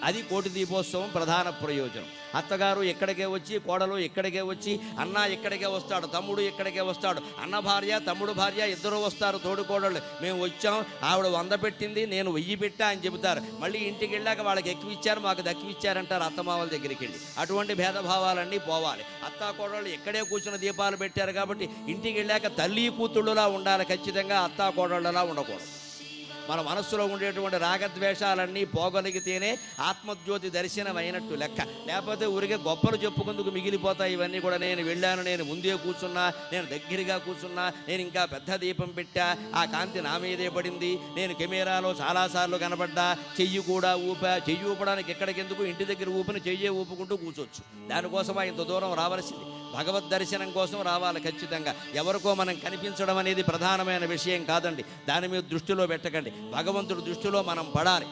అది కోటి దీపోత్సవం ప్రధాన ప్రయోజనం. అత్తగారు ఎక్కడికే వచ్చి, కోడలు ఎక్కడికే వచ్చి, అన్న ఎక్కడికే వస్తాడు, తమ్ముడు ఎక్కడికే వస్తాడు, అన్న భార్య తమ్ముడు భార్య ఇద్దరు వస్తారు, తోడుకోడళ్ళు. మేము వచ్చాం, ఆవిడ 100 పెట్టింది, నేను 1000 పెట్టా అని చెబుతారు. మళ్ళీ ఇంటికి వెళ్ళాక వాళ్ళకి ఎక్కువ ఇచ్చారు, మాకు దక్కువ ఇచ్చారంటారు అత్తమామల దగ్గరికి వెళ్ళి. అటువంటి భేదభావాలన్నీ పోవాలి. అత్తా కోడళ్ళు ఎక్కడే కూర్చున్న దీపాలు పెట్టారు కాబట్టి ఇంటికి వెళ్ళాక తల్లి కూతుళ్ళులా ఉండాలి, ఖచ్చితంగా అత్తా కోడళ్ళలా ఉండకూడదు. మన మనస్సులో ఉండేటువంటి రాగద్వేషాలన్నీ పోగలిగితేనే ఆత్మజ్యోతి దర్శనం అయినట్టు లెక్క. లేకపోతే ఊరికే గొప్పలు చెప్పుకుందుకు మిగిలిపోతాయి ఇవన్నీ కూడా. నేను వెళ్ళాను, నేను ముందే కూర్చున్నా, నేను దగ్గరగా కూర్చున్నా, నేను ఇంకా పెద్ద దీపం పెట్టా, ఆ కాంతి నా మీదే పడింది, నేను కెమెరాలో చాలాసార్లు కనబడ్డా, చెయ్యి కూడా ఊపా. చెయ్యి ఊపడానికి ఎక్కడికెందుకు, ఇంటి దగ్గర ఊపిని చెయ్యే ఊపుకుంటూ కూర్చోవచ్చు. దానికోసమా ఇంత దూరం రావాల్సింది? భగవద్ దర్శనం కోసం రావాలి ఖచ్చితంగా. ఎవరికో మనం కనిపించడం అనేది ప్రధానమైన విషయం కాదండి. దాని మీద దృష్టిలో పెట్టకండి. భగవంతుడి దృష్టిలో మనం పడాలి.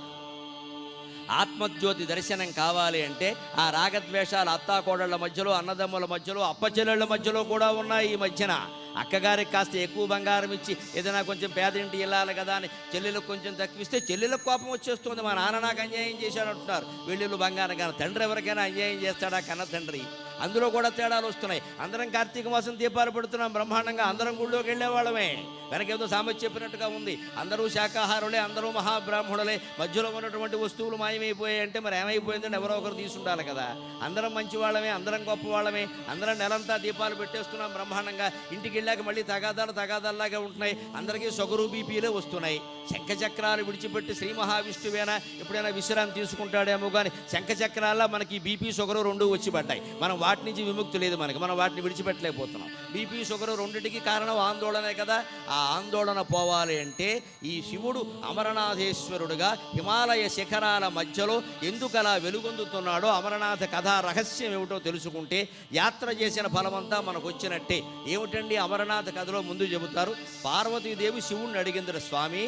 ఆత్మజ్యోతి దర్శనం కావాలి అంటే ఆ రాగద్వేషాలు అత్తాకోడళ్ల మధ్యలో, అన్నదమ్ముల మధ్యలో, అప్పచెల్లెళ్ళ మధ్యలో కూడా ఉన్నాయి. ఈ మధ్యన అక్కగారికి కాస్త ఎక్కువ బంగారం ఇచ్చి ఏదైనా కొంచెం పేదింటి వెళ్ళాలి కదా అని చెల్లెలకు కొంచెం తక్కువిస్తే చెల్లెలకు కోపం వచ్చేస్తుంది. మా నాన్న నాకు అన్యాయం చేశాడు అంటున్నారు. వీళ్ళు బంగారం కానీ తండ్రి ఎవరికైనా అన్యాయం చేస్తాడా కన్న తండ్రి? అందులో కూడా తేడాలు వస్తున్నాయి. అందరం కార్తీక మాసం దీపాలు పెడుతున్నాం బ్రహ్మాండంగా, అందరం గుళ్ళోకి వెళ్ళేవాళ్ళమే. వెనకేదో సామెత చెప్పినట్టుగా ఉంది, అందరూ శాకాహారులే, అందరూ మహాబ్రాహ్మణులే, మధ్యలో ఉన్నటువంటి వస్తువులు మాయమైపోయాయి అంటే మరి ఏమైపోయిందంటే ఎవరో ఒకరు తీసుండాలి కదా. అందరం మంచి వాళ్ళమే, అందరం గొప్ప వాళ్ళమే, అందరం నెలంతా దీపాలు పెట్టేస్తున్నాం బ్రహ్మాండంగా. ఇంటికి వెళ్ళాక మళ్ళీ తగాదాల్లాగా ఉంటున్నాయి. అందరికీ షుగరు బీపీలే వస్తున్నాయి. శంఖచక్రాలు విడిచిపెట్టి శ్రీ మహావిష్ణువేనా ఎప్పుడైనా విశ్రాంతి తీసుకుంటాడేమో కానీ శంఖచక్రాల్లో మనకి బీపీ షుగరు 2 వచ్చి పడ్డాయి. మనం వాటి నుంచి విముక్తి లేదు మనకి, మనం వాటిని విడిచిపెట్టలేకపోతున్నాం. బీపీ షుగరు 2టికి కారణం ఆందోళనే కదా. ఆ ఆందోళన పోవాలి అంటే ఈ శివుడు అమరనాథేశ్వరుడుగా హిమాలయ శిఖరాల మధ్యలో ఎందుకు అలా వెలుగొందుతున్నాడో, అమరనాథ కథా రహస్యం ఏమిటో తెలుసుకుంటే యాత్ర చేసిన ఫలమంతా మనకు వచ్చినట్టే. ఏమిటండి అమరనాథ కథలో ముందు చెబుతారు, పార్వతీదేవి శివుణ్ణి అడిగింది, స్వామి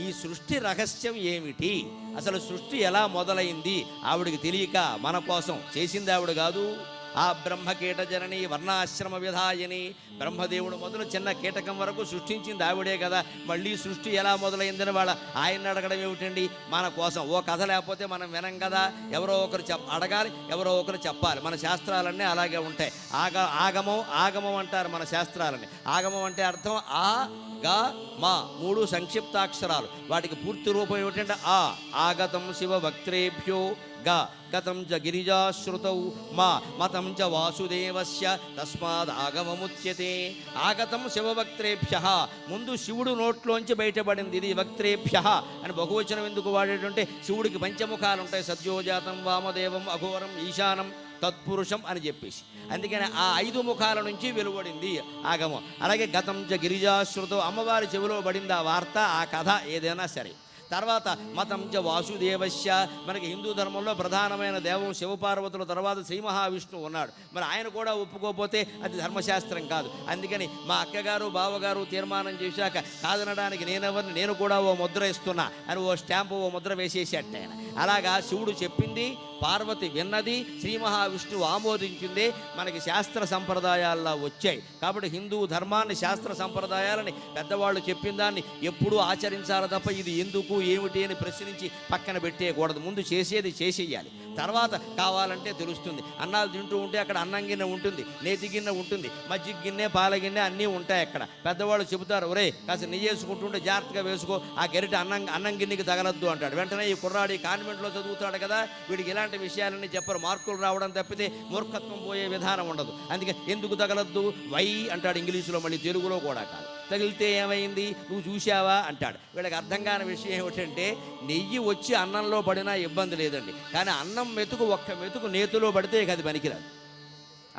ఈ సృష్టి రహస్యం ఏమిటి, అసలు సృష్టి ఎలా మొదలైంది? ఆవిడికి తెలియక మన కోసం చేసింది ఆవిడ కాదు. ఆ బ్రహ్మ కీట జనని వర్ణాశ్రమ విధాయని, బ్రహ్మదేవుడు మొదలు చిన్న కీటకం వరకు సృష్టించింది ఆవిడే కదా. మళ్ళీ సృష్టి ఎలా మొదలైందని ఆయన అడగడం ఏమిటండి? మన కోసం. ఓ కథ లేకపోతే మనం వినం కదా, ఎవరో ఒకరు అడగాలి, ఎవరో ఒకరు చెప్పాలి. మన శాస్త్రాలన్నీ అలాగే ఉంటాయి. ఆగమం అంటారు మన శాస్త్రాలని. ఆగమం అంటే అర్థం ఆ గా మా 3 సంక్షిప్తాక్షరాలు. వాటికి పూర్తి రూపం ఏమిటంటే ఆగతం శివ వక్త్రేభ్యో గతం చ గిరిజాశ్రుతౌ మా మతం చ వాసుదేవస్య తస్మాద్ ఆగమముచ్యతే. ఆగతం శివవక్త్రేభ్య, ముందు శివుడు నోట్లోంచి బయటపడింది. ఇది వక్త్రేభ్య అని బహువచనం ఎందుకు వాడేటంటే శివుడికి పంచముఖాలు ఉంటాయి. సద్యోజాతం, వామదేవం, అఘోరం, ఈశానం, తత్పురుషం అని చెప్పేసి. అందుకని ఆ 5 ముఖాల నుంచి వెలువడింది ఆగమం. అలాగే గతం చ గిరిజాశ్రుతం, అమ్మవారి చెవిలో పడింది ఆ వార్త, ఆ కథ ఏదైనా సరే. తర్వాత మతం చ వాసుదేవస్య, మనకి హిందూ ధర్మంలో ప్రధానమైన దేవం శివపార్వతుల తర్వాత శ్రీ మహావిష్ణువు ఉన్నాడు. మరి ఆయన కూడా ఒప్పుకోకపోతే అది ధర్మశాస్త్రం కాదు. అందుకని మా అక్కగారు బావగారు తీర్మానం చేశాక కాదనడానికి నేనెవరిని, నేను కూడా ఓ ముద్ర ఇస్తున్నా అని ఓ స్టాంపు, ఓ ముద్ర వేసేసేట ఆయన. అలాగా శివుడు చెప్పింది, పార్వతి విన్నది, శ్రీ మహావిష్ణువు ఆమోదించింది మనకి శాస్త్ర సంప్రదాయాల్లో వచ్చాయి. కాబట్టి హిందూ ధర్మాన్ని, శాస్త్ర సంప్రదాయాలని పెద్దవాళ్ళు చెప్పిన దాన్ని ఎప్పుడూ ఆచరించాలి తప్ప ఇది ఎందుకు ఏమిటి అని ప్రశ్నించి పక్కన పెట్టేయకూడదు. ముందు చేసేది చేసేయాలి. తర్వాత కావాలంటే తెలుస్తుంది. అన్నాలు తింటూ ఉంటే అక్కడ అన్నం గిన్నె ఉంటుంది, నేతి గిన్నె ఉంటుంది, మజ్జిగ గిన్నె, పాల గిన్నె అన్నీ ఉంటాయి అక్కడ. పెద్దవాళ్ళు చెబుతారు, ఒరే కాస్త నెయ్యి వేసుకుంటుంటే జాగ్రత్తగా వేసుకో, ఆ గరిట అన్నం గిన్నెకి తగలద్దు అంటాడు. వెంటనే ఈ కుర్రాడు కాన్వెంట్లో చదువుతాడు కదా, వీడికి ఇలాంటి విషయాలన్నీ చెప్పరు. మార్కులు రావడం తప్పితే మూర్ఖత్వం పోయే విధానం ఉండదు. అందుకే ఎందుకు తగలద్దు, వై అంటాడు ఇంగ్లీషులో, మళ్ళీ తెలుగులో కూడా కాదు. తగిలితే ఏమైంది, నువ్వు చూశావా అంటాడు. వీళ్ళకి అర్థం కాని విషయం ఏమిటంటే, నెయ్యి వచ్చి అన్నంలో పడినా ఇబ్బంది లేదండి, కానీ అన్నం మెతుకు ఒక్క మెతుకు నేతిలో పడితే ఇక అది పనికిరాదు.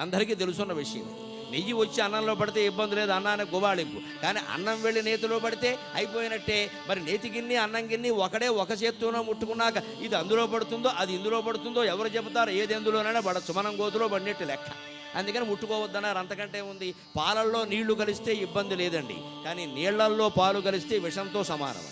అందరికీ తెలుసున్న విషయం. నెయ్యి వచ్చి అన్నంలో పడితే ఇబ్బంది లేదు, అన్నానికి గుబాళింపు. కానీ అన్నం వెళ్ళి నేతిలో పడితే అయిపోయినట్టే. మరి నేతి గిన్నె అన్నం గిన్నె ఒకడే ఒక చేత్తోనో ముట్టుకున్నాక ఇది అందులో పడుతుందో అది ఇందులో పడుతుందో ఎవరు చెబుతారు? ఏది ఎందులోనైనా పడచ్చు, మనం గోతులో పడినట్టు లెక్క. అందుకని ముట్టుకోవద్దన్నారు. అంతకంటే ఉంది. పాలల్లో నీళ్లు కలిస్తే ఇబ్బంది లేదండి, కానీ నీళ్లల్లో పాలు కలిస్తే విషంతో సమానం.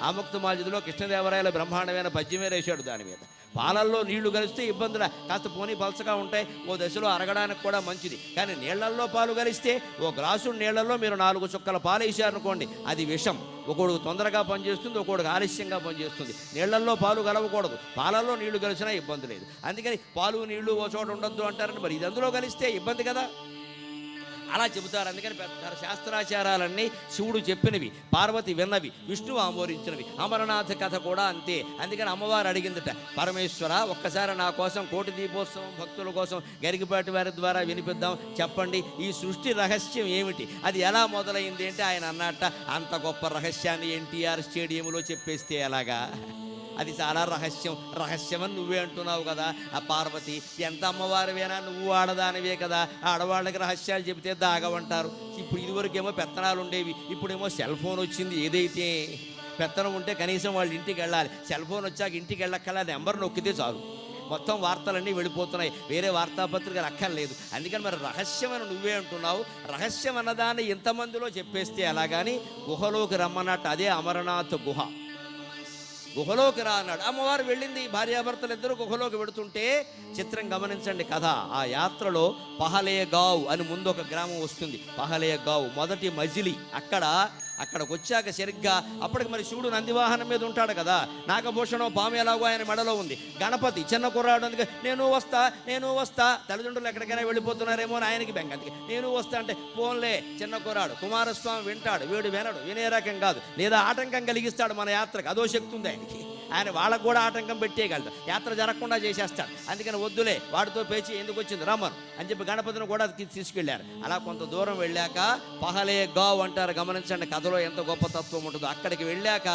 ఆముక్తమాల్యదలో కృష్ణదేవరాయల బ్రహ్మాండమైన పద్యమే వేశాడు దాని మీద. పాలల్లో నీళ్లు కలిస్తే ఇబ్బందుల, కాస్త పోనీ పలచగా ఉంటాయి, ఓ దశలో అరగడానికి కూడా మంచిది. కానీ నీళ్లల్లో పాలు కలిస్తే, ఓ గ్లాసు నీళ్లలో మీరు 4 చుక్కల పాలు వేసారనుకోండి, అది విషం. ఒకడు తొందరగా పనిచేస్తుంది, ఒకడు ఆలస్యంగా పనిచేస్తుంది. నీళ్లల్లో పాలు కలవకూడదు, పాలల్లో నీళ్లు కలిసినా ఇబ్బంది లేదు. అందుకని పాలు నీళ్లు ఓ చోట ఉండొద్దు అంటారని. మరి ఇది అందులో కలిస్తే ఇబ్బంది కదా, అలా చెబుతారు. అందుకని పెద్ద శాస్త్రాచారాలన్నీ శివుడు చెప్పినవి, పార్వతి విన్నవి, విష్ణువు ఆమోరించినవి. అమరనాథ కథ కూడా అంతే. అందుకని అమ్మవారు అడిగిందట, పరమేశ్వర ఒక్కసారి నా కోసం కోటి దీపోత్సవం భక్తుల కోసం గరికపాటి వారి ద్వారా వినిపిద్దాం, చెప్పండి ఈ సృష్టి రహస్యం ఏమిటి, అది ఎలా మొదలైంది అంటే ఆయన అన్నట్ట, అంత గొప్ప రహస్యాన్ని ఎన్టీఆర్ స్టేడియంలో చెప్పేస్తే ఎలాగా, అది చాలా రహస్యమని నువ్వే అంటున్నావు కదా. ఆ పార్వతి ఎంత అమ్మవారివేనా, నువ్వు ఆడదానివే కదా, ఆడవాళ్ళకి రహస్యాలు చెబితే దాగవంటారు. ఇప్పుడు ఇదివరకేమో పెత్తనాలు ఉండేవి, ఇప్పుడేమో సెల్ ఫోన్ వచ్చింది. ఏదైతే పెత్తనం ఉంటే కనీసం వాళ్ళ ఇంటికి వెళ్ళాలి, సెల్ ఫోన్ వచ్చాక ఇంటికి వెళ్ళక్కల నెంబర్ నొక్కితే చాలు, మొత్తం వార్తలన్నీ వెళ్ళిపోతున్నాయి, వేరే వార్తాపత్రికలు అక్కర్లేదు. అందుకని మరి రహస్యం అని నువ్వే అంటున్నావు, రహస్యం అన్నదాన్ని ఇంతమందిలో చెప్పేస్తే ఎలాగాని గుహలోకి రమ్మన్నట్టు. అదే అమరనాథ్ గుహ. గుహలోకి రా అన్నాడు. అమ్మవారు వెళ్ళింది, భార్యాభర్తలు ఇద్దరు గుహలోకి వెడుతుంటే చిత్రం గమనించండి కథ. ఆ యాత్రలో పహలేగావ్ అని ముందు ఒక గ్రామం వస్తుంది. పహలేగావ్ మొదటి మజిలీ. అక్కడికి వచ్చాక సరిగ్గా అప్పటికి మరి శివుడు నందివాహనం మీద ఉంటాడు కదా, నాగభూషణం పాము ఎలాగో ఆయన మెడలో ఉంది. గణపతి చిన్న కుర్రాడు, అందుకే నేను వస్తా తల్లిదండ్రులు ఎక్కడికైనా వెళ్ళిపోతున్నారేమో అని ఆయనకి బెంగ. అందుకే నేను వస్తా అంటే పోన్లే చిన్న కుర్రాడు. కుమారస్వామి వింటాడు, వీడు వినడు, వినే రకం కాదు. లేదా ఆటంకం కలిగిస్తాడు మన యాత్రకు, అదో శక్తి ఉంది ఆయనకి. ఆయన వాళ్ళకు కూడా ఆటంకం పెట్టేయగలడు, యాత్ర జరగకుండా చేసేస్తాడు. అందుకని వద్దులే వాడితో పేచి ఎందుకు వచ్చింది రమ్మను అని చెప్పి గణపతిని కూడా తీసుకెళ్లారు. అలా కొంత దూరం వెళ్ళాక పహలేగావ్ అంటారు. గమనించండి కథలో ఎంత గొప్ప తత్వం ఉంటుందో. అక్కడికి వెళ్ళాక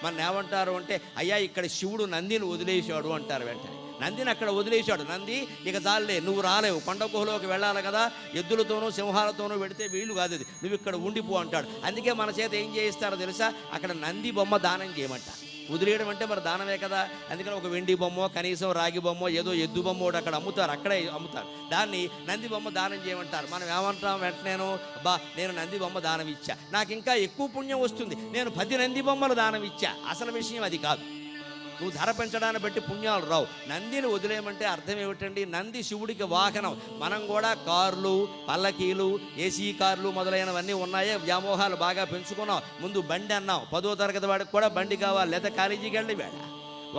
మన ఏమంటారు అంటే, అయ్యా ఇక్కడ శివుడు నందిని వదిలేశాడు అంటారు. వెంటనే నందిని అక్కడ వదిలేశాడు. నంది ఇక చాలే, నువ్వు రాలేవు, కొండ గుహలోకి వెళ్ళాలి కదా, ఎద్దులతోనూ సింహాలతోనూ వెడితే వీళ్ళు కాదు, అది నువ్వు ఇక్కడ ఉండిపో అంటాడు. అందుకే మన చేత ఏం చేయిస్తారో తెలుసా, అక్కడ నంది బొమ్మ దానం చేయమంటారు. వదిలేయడం అంటే మరి దానమే కదా. అందుకని ఒక వెండి బొమ్మ, కనీసం రాగి బొమ్మ, ఏదో ఎద్దు బొమ్మ ఒకటి అక్కడ అమ్ముతారు, అక్కడే అమ్ముతారు. దాన్ని నంది బొమ్మ దానం చేయమంటారు. మనం ఏమంటాం వెంటనేను, నేను నంది బొమ్మ దానం ఇచ్చా, నాకు ఇంకా ఎక్కువ పుణ్యం వస్తుంది, నేను 10 నంది బొమ్మలు దానం ఇచ్చా. అసలు విషయం అది కాదు. నువ్వు ధర పెంచడాన్ని బట్టి పుణ్యాలు రావు. నందిని వదిలేయమంటే అర్థం ఏమిటండి, నంది శివుడికి వాహనం. మనం కూడా కార్లు, పల్లకీలు, ఏసీ కార్లు మొదలైనవన్నీ ఉన్నాయే, వ్యామోహాలు బాగా పెంచుకున్నాం. ముందు బండి అన్నాం, 10వ తరగతి వాడికి కూడా బండి కావాలి, లేదా కాలేజీకి వెళ్ళి వేళ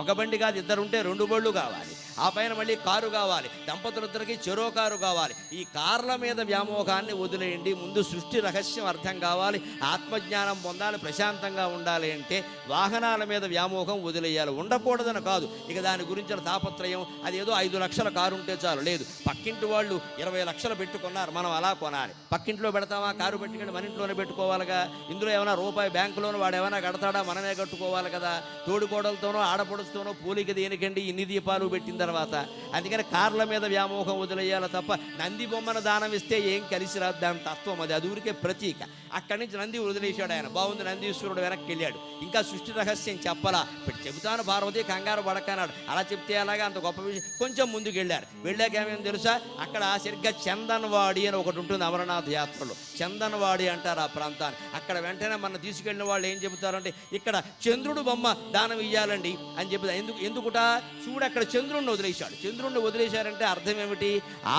ఒక బండి కాదు, 2 ఉంటే 2 బళ్ళు కావాలి. ఆ పైన మళ్ళీ కారు కావాలి, దంపతులిద్దరికి చెరో కారు కావాలి. ఈ కార్ల మీద వ్యామోహాన్ని వదిలేయండి. ముందు సృష్టి రహస్యం అర్థం కావాలి, ఆత్మజ్ఞానం పొందాలి, ప్రశాంతంగా ఉండాలి అంటే వాహనాల మీద వ్యామోహం వదిలేయాలి. ఉండకూడదని కాదు, ఇక దాని గురించిన తాపత్రయం. అదేదో 5 లక్షల కారు ఉంటే చాలు, లేదు పక్కింటి వాళ్ళు 20 లక్షలు పెట్టుకున్నారు, మనం అలా కొనాలి. పక్కింట్లో పెడతామా, కారు పెట్టుకుని మన ఇంట్లోనే పెట్టుకోవాలిగా. ఇందులో ఏమైనా రూపాయి బ్యాంకులోనూ వాడు ఏమైనా కడతాడా, మనమే కట్టుకోవాలి కదా. తోడుకోడలతోనో ఆడపడుచుతోనో పూలికి దేనికండి ఇన్ని దీపాలు పెట్టింది తర్వాత. అందుకని కార్ల మీద వ్యామోహం వదిలేయాలి తప్ప నంది బొమ్మను దానం ఇస్తే ఏం కలిసి రాదు, దాని తత్వం అది, అది ఊరికే ప్రతీక. అక్కడి నుంచి నంది వదిలేశాడు ఆయన. బాగుంది, నందీశ్వరుడు వెనక్కి వెళ్ళాడు. ఇంకా సృష్టి రహస్యం చెప్పలా, ఇప్పుడు చెబుతాను పార్వతి కంగారు పడకన్నాడు. అలా చెప్తే అలాగా అంత గొప్ప విషయం. కొంచెం ముందుకు వెళ్ళారు. వెళ్ళాక ఏమేమి తెలుసా, అక్కడ సరిగ్గా చందన్వాడి అని ఒకటి ఉంటుంది అమరనాథ్ యాత్రలో. చందన్వాడి అంటారు ఆ ప్రాంతాన్ని. అక్కడ వెంటనే మనం తీసుకెళ్ళిన వాళ్ళు ఏం చెబుతారంటే, ఇక్కడ చంద్రుడు బొమ్మ దానం ఇయ్యాలండి అని చెబుతా. ఎందుకుట, శివుడు అక్కడ చంద్రుడిని వదిలేశాడు. చంద్రుడిని వదిలేశారంటే అర్థం ఏమిటి,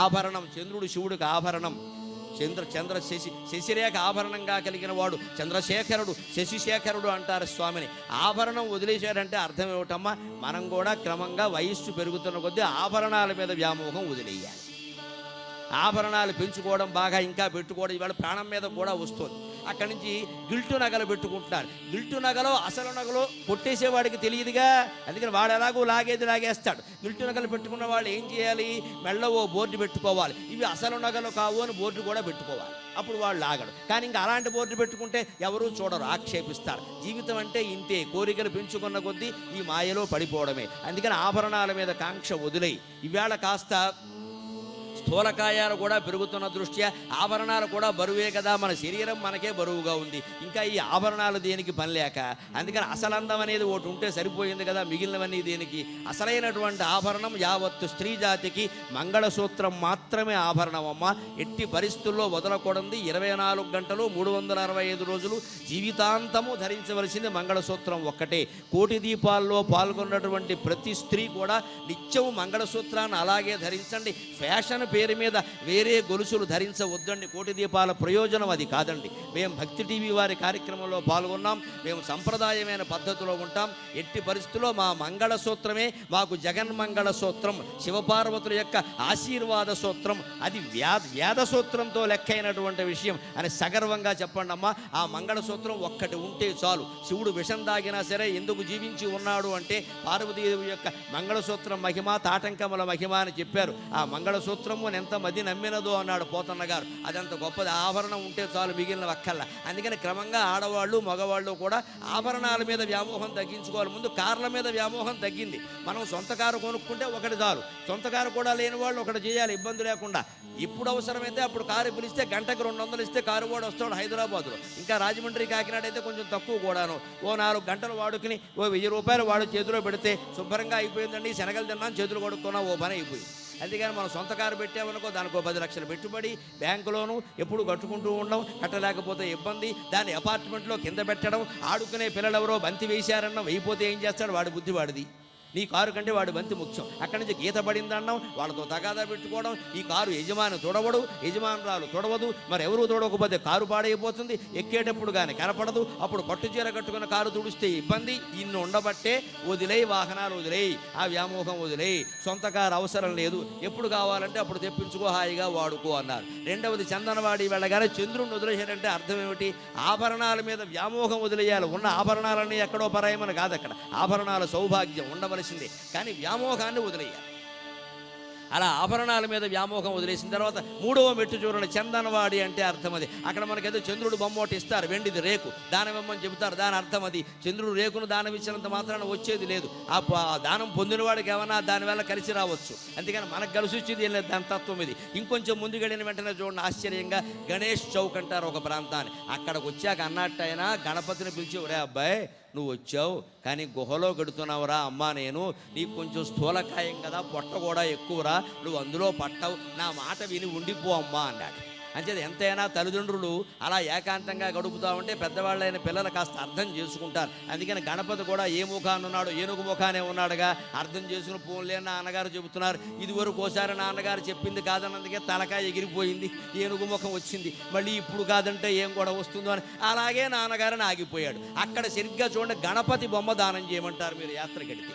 ఆభరణం. చంద్రుడు శివుడికి ఆభరణం. శశిరేఖ ఆభరణంగా కలిగిన వాడు చంద్రశేఖరుడు, శశిశేఖరుడు అంటారు స్వామిని. ఆభరణం వదిలేశాడంటే అర్థం ఏమిటమ్మా? మనం కూడా క్రమంగా వయస్సు పెరుగుతున్న కొద్దీ ఆభరణాల మీద వ్యామోహం వదిలేయాలి. ఆభరణాలు పెంచుకోవడం, బాగా ఇంకా పెట్టుకోవడం ఇవాళ ప్రాణం మీద కూడా వస్తుంది. అక్కడి నుంచి గిల్టు నగలు పెట్టుకుంటున్నారు. గిల్టు నగలో అసలు నగలో కొట్టేసేవాడికి తెలియదుగా, అందుకని వాడు ఎలాగో లాగేస్తాడు. గిల్టు నగలు పెట్టుకున్న వాళ్ళు ఏం చేయాలి? మెళ్ళో ఓ బోర్డు పెట్టుకోవాలి, ఇవి అసలు నగలు కావు అని బోర్డు కూడా పెట్టుకోవాలి. అప్పుడు వాడు లాగడు. కానీ ఇంకా అలాంటి బోర్డు పెట్టుకుంటే ఎవరూ చూడరు, ఆక్షేపిస్తారు. జీవితం అంటే ఇంతే, కోరికలు పెంచుకున్న కొద్దీ ఈ మాయలో పడిపోవడమే. అందుకని ఆభరణాల మీద కాంక్ష వదిలేయి. ఇవాళ కాస్త స్థూలకాయాలు కూడా పెరుగుతున్న దృష్ట్యా ఆభరణాలు కూడా బరువే కదా, మన శరీరం మనకే బరువుగా ఉంది, ఇంకా ఈ ఆభరణాలు దేనికి పని లేక. అందుకని అసలందం అనేది ఒకటి ఉంటే సరిపోయింది కదా, మిగిలినవన్నీ దేనికి? అసలైనటువంటి ఆభరణం యావత్తు స్త్రీ జాతికి మంగళసూత్రం మాత్రమే ఆభరణం అమ్మ. ఎట్టి పరిస్థితుల్లో వదలకూడదు. 24 గంటలు 365 రోజులు జీవితాంతము ధరించవలసింది మంగళసూత్రం ఒక్కటే. కోటి దీపాల్లో పాల్గొన్నటువంటి ప్రతి స్త్రీ కూడా నిత్యం మంగళసూత్రాన్ని అలాగే ధరించండి. ఫ్యాషన్ పేరు మీద వేరే గొలుసులు ధరించవద్దండి. కోటి దీపాల ప్రయోజనం అది కాదండి. మేము భక్తి టీవీ వారి కార్యక్రమంలో పాల్గొన్నాం. మేము సంప్రదాయమైన పద్ధతిలో ఉంటాం. ఎట్టి పరిస్థితుల్లో మా మంగళసూత్రమే మాకు జగన్మంగళ సూత్రం, శివపార్వతుల యొక్క ఆశీర్వాద సూత్రం. అది వేద సూత్రంతో లెక్కైనటువంటి విషయం అని సగర్వంగా చెప్పండి అమ్మా. ఆ మంగళసూత్రం ఒక్కటి ఉంటే చాలు. శివుడు విషం దాగినా సరే ఎందుకు జీవించి ఉన్నాడు అంటే పార్వతీదేవి యొక్క మంగళసూత్రం మహిమ, తాటంకముల మహిమ అని చెప్పారు. ఆ మంగళసూత్రం ఎంత మది నమ్మినదో అన్నాడు పోతన్న గారు. అదంత గొప్పది. ఆభరణం ఉంటే చాలు, మిగిలిన వక్కల్లా. అందుకని క్రమంగా ఆడవాళ్ళు మగవాళ్ళు కూడా ఆభరణాల మీద వ్యామోహం తగ్గించుకోవాలి. ముందు కార్ల మీద వ్యామోహం తగ్గింది. మనం సొంత కారు కొనుక్కుంటే ఒకటి చాలు. సొంత కారు కూడా లేని వాళ్ళు ఒకటి చేయాలి, ఇబ్బంది లేకుండా. ఇప్పుడు అవసరమైతే అప్పుడు కారు పిలిస్తే గంటకు 200 ఇస్తే కారు వాడు వస్తాడు హైదరాబాద్లో. ఇంకా రాజమండ్రి, కాకినాడ అయితే కొంచెం తక్కువ కూడాను. ఓ 4 గంటలు వాడుకుని ఓ 1000 రూపాయలు వాడు చేతిలో పెడితే శుభ్రంగా అయిపోయిందండి. శనగలు తిన్నాను, చేతులు కొడుకున్నా, ఓ పని అయిపోయింది. అందుకని మనం సొంత కారు పెట్టామనుకో, దానికో 10 లక్షలు పెట్టుబడి, బ్యాంకులోను ఎప్పుడు కట్టుకుంటూ ఉండడం, కట్టలేకపోతే ఇబ్బంది. దాన్ని అపార్ట్మెంట్లో కింద పెట్టడం, ఆడుకునే పిల్లలు ఎవరో బంతి వేశారన్నాం, వేయిపోతే ఏం చేస్తాడు? వాడి బుద్ధి వాడిది. నీ కారు కంటే వాడి బంతి ముఖ్యం. అక్కడి నుంచి గీత పడిందన్నాం, వాళ్ళతో తగాదా పెట్టుకోవడం. ఈ కారు యజమాని తొడవడు, యజమానురాలు తొడవదు. మరి ఎవరు తొడవకపోతే కారు పాడైపోతుంది, ఎక్కేటప్పుడు కానీ కనపడదు. అప్పుడు పట్టుచీర కట్టుకున్న కారు తుడిస్తే ఇబ్బంది. ఇన్ని ఉండబట్టే వదిలేయి, వాహనాలు వదిలేయి, ఆ వ్యామోహం వదిలేయి. సొంత కారు అవసరం లేదు, ఎప్పుడు కావాలంటే అప్పుడు తెప్పించుకో, హాయిగా వాడుకో అన్నారు. రెండవది, చందనవాడి వెళ్ళగానే చంద్రుడిని వదిలేశారంటే అర్థం ఏమిటి? ఆభరణాల మీద వ్యామోహం వదిలేయాలి. ఉన్న ఆభరణాలన్నీ ఎక్కడో పరాయమని కాదు, అక్కడ ఆభరణాల సౌభాగ్యం ఉండవలసిందే. కానీ వ్యామోహాన్ని వదిలేయాలి. అలా ఆభరణాల మీద వ్యామోహం వదిలేసిన తర్వాత 3వ మెట్టు చూడండి, చందనవాడి అంటే అర్థం అది. అక్కడ మనకేదో చంద్రుడు బొమ్మ ఒకటి ఇస్తారు, వెండిది రేకు, దానం ఇవ్వమని చెబుతారు. దాని అర్థం అది. చంద్రుడు రేకును దానం ఇచ్చినంత మాత్రాన వచ్చేది లేదు. ఆ దానం పొందిన వాడికి ఏమన్నా దానివల్ల కలిసి రావచ్చు. అందుకని మనకు కలిసి వచ్చేది ఏం లేదు, దాని తత్వం ఇది. ఇంకొంచెం ముందుకెళ్ళిన వెంటనే చూడండి, ఆశ్చర్యంగా గణేష్ చౌక్ అంటారు ఒక ప్రాంతాన్ని. అక్కడికి వచ్చాక అన్నట్టయినా గణపతిని పిలిచి, ఒరే అబ్బాయి నువ్వు వచ్చావు కానీ గుహలో గడుతున్నావురా అమ్మా, నేను నీకు కొంచెం స్థూలకాయం కదా, పొట్ట కూడా ఎక్కువరా, నువ్వు అందులో పట్టవు, నా మాట విని ఉండిపో అమ్మా అన్నాడు. అంచేది ఎంతైనా తల్లిదండ్రులు అలా ఏకాంతంగా గడుపుతూ ఉంటే పెద్దవాళ్ళైన పిల్లలు కాస్త అర్థం చేసుకుంటారు. అందుకని గణపతి కూడా ఏ ముఖాన్ని ఉన్నాడు, ఏనుగు ముఖానే ఉన్నాడుగా, అర్థం చేసుకుని పోన్లే నాన్నగారు చెబుతున్నారు. ఇదివరకు ఒకసారి నాన్నగారు చెప్పింది కాదన్నందుకే తలకాయ ఎగిరిపోయింది, ఏనుగు ముఖం వచ్చింది. మళ్ళీ ఇప్పుడు కాదంటే ఏం కూడా వస్తుందో అని అలాగే నాన్నగారిని ఆగిపోయాడు. అక్కడ సరిగ్గా చూడండి, గణపతి బొమ్మ దానం చేయమంటారు మీరు యాత్రకెడితే.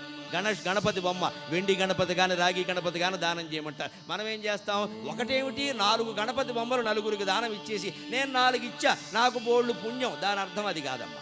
గణపతి బొమ్మ, వెండి గణపతి కానీ రాగి గణపతి కానీ దానం చేయమంటారు. మనం ఏం చేస్తాం? ఒకటేమిటి, 4 గణపతి బొమ్మలు నలుగురికి దానం ఇచ్చేసి నేను 4 ఇచ్చా, నాకు బోళ్ళు పుణ్యం. దాని అర్థం అది కాదమ్మా.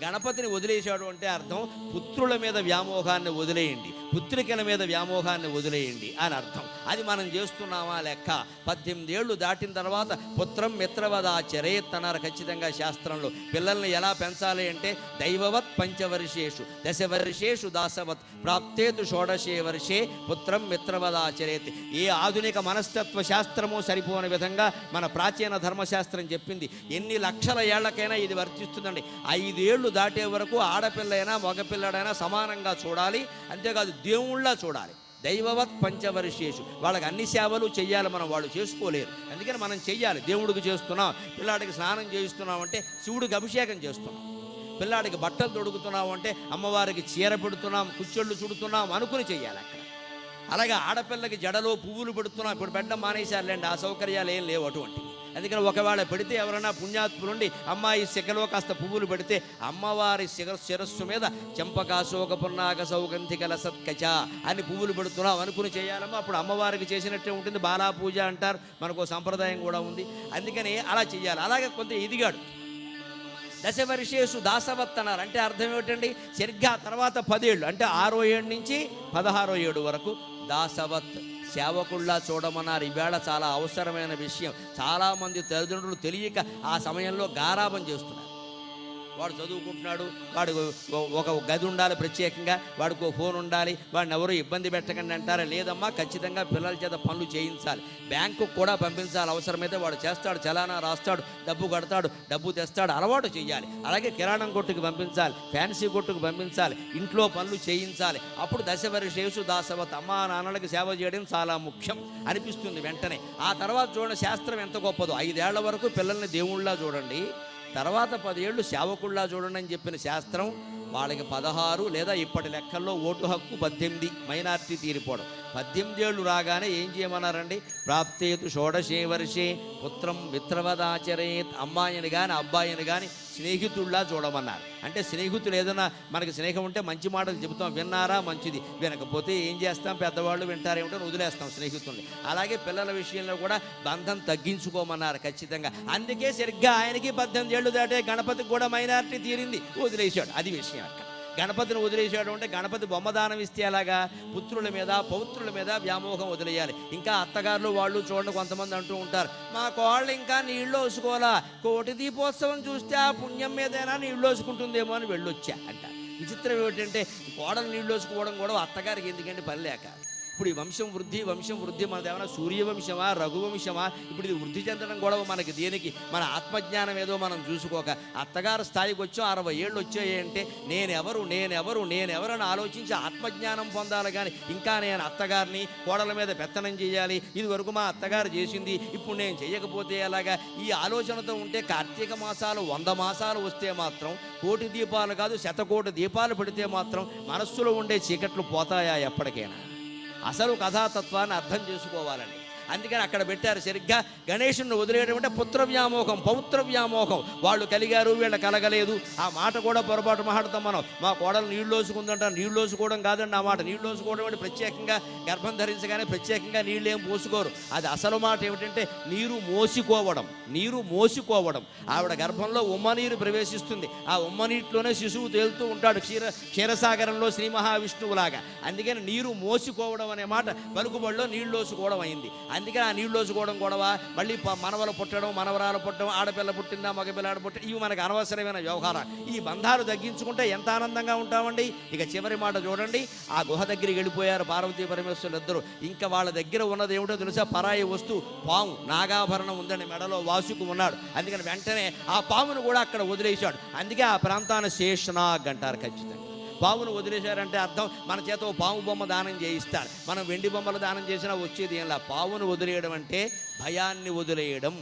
గణపతిని వదిలేశాడు అంటే అర్థం పుత్రుల మీద వ్యామోహాన్ని వదిలేయండి, పుత్రికల మీద వ్యామోహాన్ని వదిలేయండి అని అర్థం. అది మనం చేస్తున్నామా లెక్క. 18 ఏళ్ళు దాటిన తర్వాత పుత్రం మిత్రవదాచరేత్ అన్నారు ఖచ్చితంగా శాస్త్రంలో. పిల్లల్ని ఎలా పెంచాలి అంటే దైవవత్ పంచవర్షేషు దశవర్షేషు దాసవత్ ప్రాప్తేతు షోడశే వర్షే పుత్రం మిత్రవదాచరేత్. ఏ ఆధునిక మనస్తత్వ శాస్త్రము సరిపోని విధంగా మన ప్రాచీన ధర్మశాస్త్రం చెప్పింది. ఎన్ని లక్షల ఏళ్లకైనా ఇది వర్తిస్తుందండి. 5 ఏళ్ళు దాటే వరకు ఆడపిల్లైనా మగపిల్లడైనా సమానంగా చూడాలి. అంతేకాదు దేవుళ్ళ చూడాలి. దైవవత్ పంచవర్షేషు. వాళ్ళకి అన్ని సేవలు చెయ్యాలి, మనం వాళ్ళు చేసుకోలేరు. అందుకని మనం చెయ్యాలి. దేవుడికి చేస్తున్నాం, పిల్లాడికి స్నానం చేయిస్తున్నాం అంటే శివుడికి అభిషేకం చేస్తున్నాం. పిల్లాడికి బట్టలు తొడుగుతున్నాం అంటే అమ్మవారికి చీర పెడుతున్నాం, కుచ్చెళ్ళు చుడుతున్నాం అనుకుని చెయ్యాలి అక్కడ. అలాగే ఆడపిల్లకి జడలో పువ్వులు పెడుతున్నాం. ఇప్పుడు పెట్టడం మానేశారులేండి, ఆ సౌకర్యాలు ఏం లేవు అటువంటివి. అందుకని ఒకవేళ పెడితే ఎవరైనా పుణ్యాత్ములుండి అమ్మాయి శిఖలో కాస్త పువ్వులు పెడితే అమ్మవారి శిరస్సు మీద చెంపకాశోక పున్నాక సౌగంధికల సత్కచ అని పువ్వులు పెడుతున్నాం అనుకుని చేయాలమ్మా. అప్పుడు అమ్మవారికి చేసినట్టే ఉంటుంది. బాలా పూజ అంటారు, మనకు సంప్రదాయం కూడా ఉంది. అందుకని అలా చెయ్యాలి. అలాగే కొంత ఎదిగాడు. దశవర్షేషు దాసవత్ అన్నారు. అంటే అర్థం ఏమిటండి? సరిగ్గా తర్వాత 10 ఏళ్ళు అంటే 6వ ఏడు నుంచి 16వ ఏడు వరకు దాసవత్ సేవకుల్లా చూడమన్నారు. ఈవేళ చాలా అవసరమైన విషయం. చాలామంది తల్లిదండ్రులు తెలియక ఆ సమయంలో గారాబం చేస్తున్నారు. వాడు చదువుకుంటున్నాడు, వాడు ఒక గది ఉండాలి ప్రత్యేకంగా, వాడికి ఒక ఫోన్ ఉండాలి, వాడిని ఎవరు ఇబ్బంది పెట్టకండి అంటారా? లేదమ్మా, ఖచ్చితంగా పిల్లల చేత పనులు చేయించాలి. బ్యాంకుకు కూడా పంపించాలి. అవసరమైతే వాడు చేస్తాడు, చలానా రాస్తాడు, డబ్బు కడతాడు, డబ్బు తెస్తాడు, అలవాటు చేయాలి. అలాగే కిరాణం కొట్టుకు పంపించాలి, ఫ్యాన్సీ కొట్టుకు పంపించాలి, ఇంట్లో పనులు చేయించాలి. అప్పుడు దశవర్షేషు దాసవత్ అమ్మా నాన్నలకి సేవ చేయడం చాలా ముఖ్యం అనిపిస్తుంది వెంటనే. ఆ తర్వాత చూడండి శాస్త్రం ఎంత గొప్పదో. 5 ఏళ్ల వరకు పిల్లల్ని దేవుళ్ళలా చూడండి, తర్వాత 10 ఏళ్ళు సేవకుళ్ళా చూడండి అని చెప్పిన శాస్త్రం. వాళ్ళకి 16 లేదా ఇప్పటి లెక్కల్లో ఓటు హక్కు 18, మైనార్టీ తీరిపోవడం. 18 ఏళ్ళు రాగానే ఏం చేయమన్నారండి? ప్రాప్తేతు షోడశే వర్షే పుత్రం మిత్రవదాచరేత్. అమ్మాయిని కానీ అబ్బాయిని కానీ స్నేహితుల్లా చూడమన్నారు. అంటే స్నేహితులు ఏదైనా మనకి స్నేహం ఉంటే మంచి మాటలు చెబుతాం, విన్నారా మంచిది, వినకపోతే ఏం చేస్తాం, పెద్దవాళ్ళు వింటారేమిటో వదిలేస్తాం స్నేహితుల్ని. అలాగే పిల్లల విషయంలో కూడా బంధం తగ్గించుకోమన్నారు ఖచ్చితంగా. అందుకే సరిగ్గా ఆయనకి 18 ఏళ్ళు దాటే గణపతికి కూడా మైనారిటీ తీరింది, వదిలేశాడు. అది విషయం. అక్కడ గణపతిని వదిలేసాడు అంటే గణపతి బొమ్మదానం ఇస్తే అలాగా పుత్రుల మీద పౌత్రుల మీద వ్యామోహం వదిలేయాలి. ఇంకా అత్తగారులు వాళ్ళు చూడండి, కొంతమంది అంటూ ఉంటారు, మా కోళ్ళు ఇంకా నీళ్ళు వేసుకోవాలా, కోటి దీపోత్సవం చూస్తే ఆ పుణ్యం మీదైనా నీళ్ళు వేసుకుంటుందేమో అని వెళ్ళొచ్చా అంట. విచిత్రం ఏమిటంటే కోడలు నీళ్ళు వేసుకోవడం కూడా అత్తగారికి ఎందుకంటే పని లేక. ఇప్పుడు ఈ వంశం వృద్ధి మనది ఏమైనా సూర్యవంశమా రఘువంశమా? ఇప్పుడు ఇది వృద్ధి చెందడం గొడవ మనకి దేనికి? మన ఆత్మజ్ఞానం ఏదో మనం చూసుకోక అత్తగారు స్థాయికి వచ్చాం, 60 ఏళ్ళు వచ్చాయి అంటే నేనెవరు అని ఆలోచించి ఆత్మజ్ఞానం పొందాలి. కానీ ఇంకా నేను అత్తగారిని కోడల మీద పెత్తనం చేయాలి, ఇది వరకు మా అత్తగారు చేసింది, ఇప్పుడు నేను చేయకపోతే ఎలాగా? ఈ ఆలోచనతో ఉంటే కార్తీక మాసాలు 100 మాసాలు వస్తే మాత్రం కోటి దీపాలు కాదు 100 దీపాలు పెడితే మాత్రం మనస్సులో ఉండే చీకట్లు పోతాయా ఎప్పటికైనా? అసలు కథాతత్వాన్ని అర్థం చేసుకోవాలండి. అందుకని అక్కడ పెట్టారు. సరిగ్గా గణేశుని వదిలేయడం అంటే పుత్ర వ్యామోహం, పౌత్ర వ్యామోహం. వాళ్ళు కలిగారు, వీళ్ళు కలగలేదు. ఆ మాట కూడా పొరపాటు మాట్లాడతాం మనం. మా కోడలు నీళ్ళు వేసుకుందంట, నీళ్ళు వేసుకోవడం కాదండి ఆ మాట. నీళ్ళు వేసుకోవడం అంటే ప్రత్యేకంగా గర్భం ధరించగానే ప్రత్యేకంగా నీళ్ళు ఏం పోసుకోరు. అది అసలు మాట ఏమిటంటే నీరు మోసుకోవడం. ఆవిడ గర్భంలో ఉమ్మనీరు ప్రవేశిస్తుంది. ఆ ఉమ్మనీటిలోనే శిశువు తేలుతూ ఉంటాడు, క్షీరసాగరంలో శ్రీ మహావిష్ణువులాగా. అందుకని నీరు మోసుకోవడం అనే మాట పలుకుబడిలో నీళ్ళు వేసుకోవడం అయింది. అందుకని ఆ నీళ్ళు వేసుకోవడం గొడవ, మళ్ళీ మనవలు పుట్టడం, మనవరాలు పుట్టడం, ఆడపిల్ల పుట్టిందా మగపిల్లాడు పుట్టడం, ఇవి మనకు అనవసరమైన వ్యవహారం. ఈ బంధాలు తగ్గించుకుంటే ఎంత ఆనందంగా ఉంటామండి. ఇక చివరి మాట చూడండి. ఆ గుహ దగ్గరికి వెళ్ళిపోయారు పార్వతీ పరమేశ్వరులు ఇద్దరు. ఇంకా వాళ్ళ దగ్గర ఉన్నది ఏమిటో తెలుసా? పరాయి వస్తువు పాము, నాగాభరణం ఉందండి, మెడలో వాసుకు ఉన్నాడు. అందుకని వెంటనే ఆ పామును కూడా అక్కడ వదిలేశాడు. అందుకే ఆ ప్రాంతాన్ని శేషనాగ్ అంటారు. ఖచ్చితంగా పావును వదిలేశారంటే అర్థం మన చేత పాము బొమ్మ దానం చేయిస్తాడు. మనం వెండి బొమ్మలు దానం చేసినా వచ్చేది ఏంలా. పావును వదిలేయడం అంటే భయాన్ని వదిలేయడం.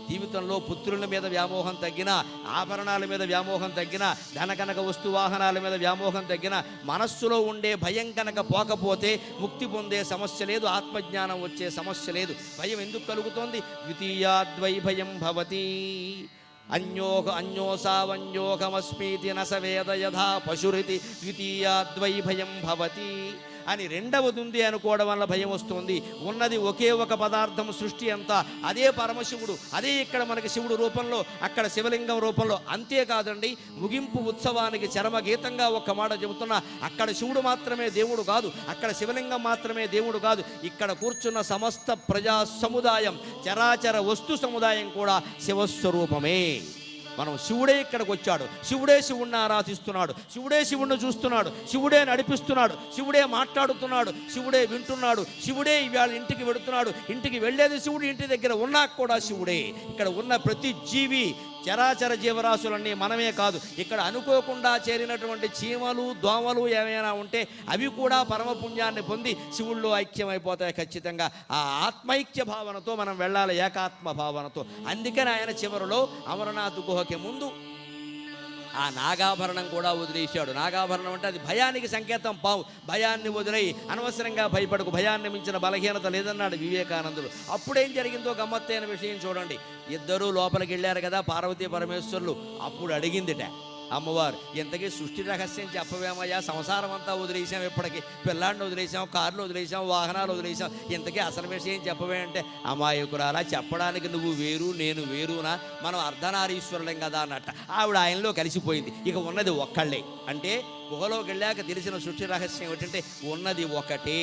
జీవితంలో పుత్రుల మీద వ్యామోహం తగ్గినా, ఆభరణాల మీద వ్యామోహం తగ్గినా, ధనకనక వస్తువాహనాల మీద వ్యామోహం తగ్గినా, మనస్సులో ఉండే భయం కనుక పోకపోతే ముక్తి పొందే సమస్య లేదు, ఆత్మజ్ఞానం వచ్చే సమస్య లేదు. భయం ఎందుకు కలుగుతోంది? ద్వితీయాద్వై భయం భవతి అన్యోసావన్యోహమస్మీతి నసవేద యథా పశురితి ద్వితీయాద్వై భయం భవతి అని రెండవది ఉంది అనుకోవడం వల్ల భయం వస్తుంది. ఉన్నది ఒకే ఒక పదార్థం సృష్టి అంతా, అదే పరమశివుడు. అదే ఇక్కడ మనకి శివుడు రూపంలో, అక్కడ శివలింగం రూపంలో. అంతేకాదండి, ముగింపు ఉత్సవానికి చరమగీతంగా ఒక్క మాట చెబుతున్నా, అక్కడ శివుడు మాత్రమే దేవుడు కాదు, అక్కడ శివలింగం మాత్రమే దేవుడు కాదు, ఇక్కడ కూర్చున్న సమస్త ప్రజా సముదాయం, చరాచర వస్తు సముదాయం కూడా శివస్వరూపమే. మనం శివుడే ఇక్కడికి వచ్చాడు, శివుడే శివుణ్ణి ఆరాధిస్తున్నాడు, శివుడే శివుణ్ణి చూస్తున్నాడు, శివుడే నడిపిస్తున్నాడు, శివుడే మాట్లాడుతున్నాడు, శివుడే వింటున్నాడు, శివుడే ఇవాళ ఇంటికి వెడుతున్నాడు. ఇంటికి వెళ్ళేది శివుడు, ఇంటి దగ్గర ఉన్నా కూడా శివుడే. ఇక్కడ ఉన్న ప్రతి జీవి, చరాచర జీవరాశులన్నీ మనమే కాదు, ఇక్కడ అనుకోకుండా చేరినటువంటి చీమలు దోమలు ఏమైనా ఉంటే అవి కూడా పరమపుణ్యాన్ని పొంది శివుల్లో ఐక్యమైపోతాయి ఖచ్చితంగా. ఆ ఆత్మైక్య భావనతో మనం వెళ్ళాలి, ఏకాత్మ భావనతో. అందుకని ఆయన చివరిలో అమరనాథ్ గుహకి ముందు ఆ నాగాభరణం కూడా వదిలేశాడు. నాగాభరణం అంటే అది భయానికి సంకేతం. పావు భయాన్ని వదిలై అనవసరంగా భయపడకు, భయాన్ని మించిన బలహీనత లేదన్నాడు వివేకానందుడు. అప్పుడేం జరిగిందో గమ్మత్తైన విషయం చూడండి. ఇద్దరూ లోపలికి వెళ్ళారు కదా పార్వతీ పరమేశ్వరులు. అప్పుడు అడిగిందిట అమ్మవారు, ఇంతకీ సృష్టి రహస్యం చెప్పవేమయ్యా, సంసారం అంతా వదిలేసాం, ఇప్పటికి పిల్లాడిని వదిలేసాం, కార్లు వదిలేసాం, వాహనాలు వదిలేసాం, ఇంతకీ అసలు విషయం చెప్పవే అంటే, అమాయకురాలా చెప్పడానికి నువ్వు వేరు నేను వేరునా, మనం అర్ధనారీశ్వరులం కదా అన్నట్ట. ఆవిడ ఆయనలో కలిసిపోయింది. ఇక ఉన్నది ఒక్కళ్ళే. అంటే గుహలోకి వెళ్ళాక తెలిసిన సృష్టి రహస్యం ఏమిటంటే ఉన్నది ఒకటే.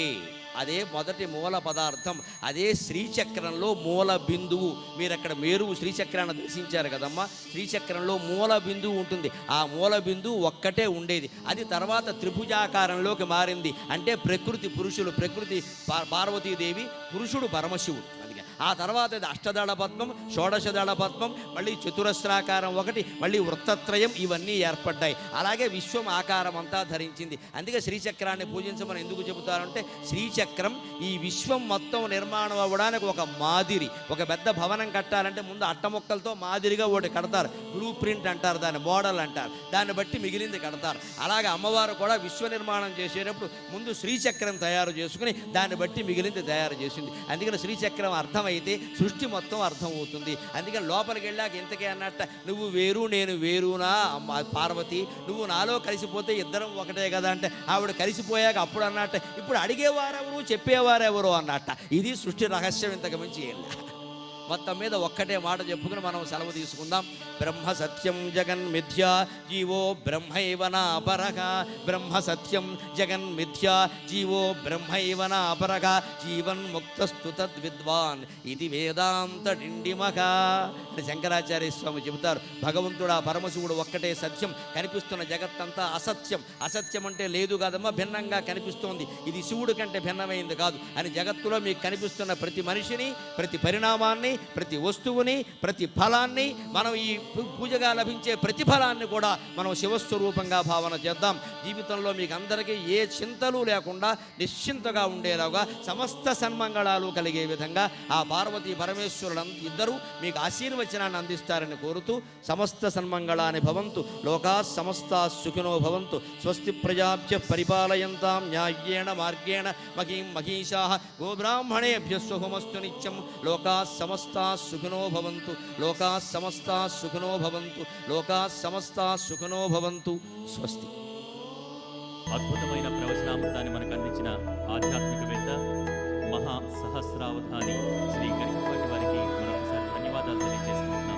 అదే మొదటి మూల పదార్థం. అదే శ్రీచక్రంలో మూల బిందువు. మీరు అక్కడ మేరువు శ్రీచక్రాన్ని దర్శించారు కదమ్మా. శ్రీచక్రంలో మూల బిందువు ఉంటుంది. ఆ మూల బిందువు ఒక్కటే ఉండేది. అది తర్వాత త్రిభుజాకారంలోకి మారింది. అంటే ప్రకృతి పురుషులు, ప్రకృతి పార్వతీదేవి, పురుషుడు పరమశివుడు. ఆ తర్వాత ఇది అష్టదళ పద్మం, షోడశదళ పద్మం, మళ్ళీ చతురస్రాకారం ఒకటి, మళ్ళీ వృత్తత్రయం, ఇవన్నీ ఏర్పడ్డాయి. అలాగే విశ్వం ఆకారం అంతా ధరించింది. అందుకే శ్రీచక్రాన్ని పూజించమని ఎందుకు చెబుతారంటే, శ్రీచక్రం ఈ విశ్వం మొత్తం నిర్మాణం అవ్వడానికి ఒక మాదిరి. ఒక పెద్ద భవనం కట్టాలంటే ముందు అట్టముక్కలతో మాదిరిగా ఒకటి కడతారు. బ్లూ ప్రింట్ అంటారు, దాన్ని మోడల్ అంటారు. దాన్ని బట్టి మిగిలింది కడతారు. అలాగే అమ్మవారు కూడా విశ్వ నిర్మాణం చేసేటప్పుడు ముందు శ్రీచక్రం తయారు చేసుకుని దాన్ని బట్టి మిగిలింది తయారు చేసింది. అందుకని శ్రీచక్రం అర్థం అయితే సృష్టి మొత్తం అర్థమవుతుంది. అందుకని లోపలికి వెళ్ళాక ఇంతకే అన్నట్ట, నువ్వు వేరు నేను వేరునా పార్వతి, నువ్వు నాలో కలిసిపోతే ఇద్దరం ఒకటే కదా అంటే, ఆవిడ కలిసిపోయాక అప్పుడు అన్నట్ట, ఇప్పుడు అడిగేవారెవరు చెప్పేవారెవరు అన్నట్ట. ఇది సృష్టి రహస్యం. ఇంతకు మించి ఏం లేదు. మొత్తం మీద ఒక్కటే మాట చెప్పుకుని మనం సెలవు తీసుకుందాం. బ్రహ్మ సత్యం జగన్మిథ్యా జీవో బ్రహ్మైవ నాపరః. బ్రహ్మ సత్యం జగన్మిథ్యా జీవో బ్రహ్మైవ నాపరః. జీవన్ముక్తస్తు తద్విద్వాన్ ఇది వేదాంత డిండిమః అని శంకరాచార్య స్వామి చెబుతారు. భగవంతుడు ఆ పరమశివుడు ఒక్కటే సత్యం. కనిపిస్తున్న జగత్తంతా అసత్యం. అసత్యం అంటే లేదు కాదమ్మా, భిన్నంగా కనిపిస్తోంది. ఇది శివుడి కంటే భిన్నమైంది కాదు అని. జగత్తులో మీకు కనిపిస్తున్న ప్రతి మనిషిని, ప్రతి పరిణామాన్ని, ప్రతి వస్తువుని, ప్రతి ఫలాన్ని, మనం ఈ పూజగా లభించే ప్రతిఫలాన్ని కూడా మనం శివస్వరూపంగా భావన చేద్దాం. జీవితంలో మీకు అందరికీ ఏ చింతలు లేకుండా నిశ్చింతగా ఉండేలాగా సమస్త సన్మంగళాలు కలిగే విధంగా ఆ పార్వతీ పరమేశ్వరులు ఇద్దరూ మీకు ఆశీర్వచనాన్ని అందిస్తారని కోరుతూ, సమస్త సన్మంగళాని భవంతు, లోకా సమస్తా సుఖినో భవంతు, స్వస్తి ప్రజాభ్య పరిపాలయంతాం న్యాయేణ మార్గేణ మహీం మహీషాః గోబ్రాహ్మణేభ్యః శుభమస్తు నిత్యం. లోకా సమస్తా సుఖినో భవంతు, లోకా సమస్తా సుఖినో భవంతు, లోకా సమస్తా సుఖినో భవంతు. స్వస్తి. అద్భుతమైన ప్రవచనామృతాన్ని మనకు అందించిన ఆధ్యాత్మికవేత్త మహా సహస్రావధాని శ్రీ గరికపాటి వారికి మరొకసారి ధన్యవాదాలు తెలియజేసుకుంటున్నాం.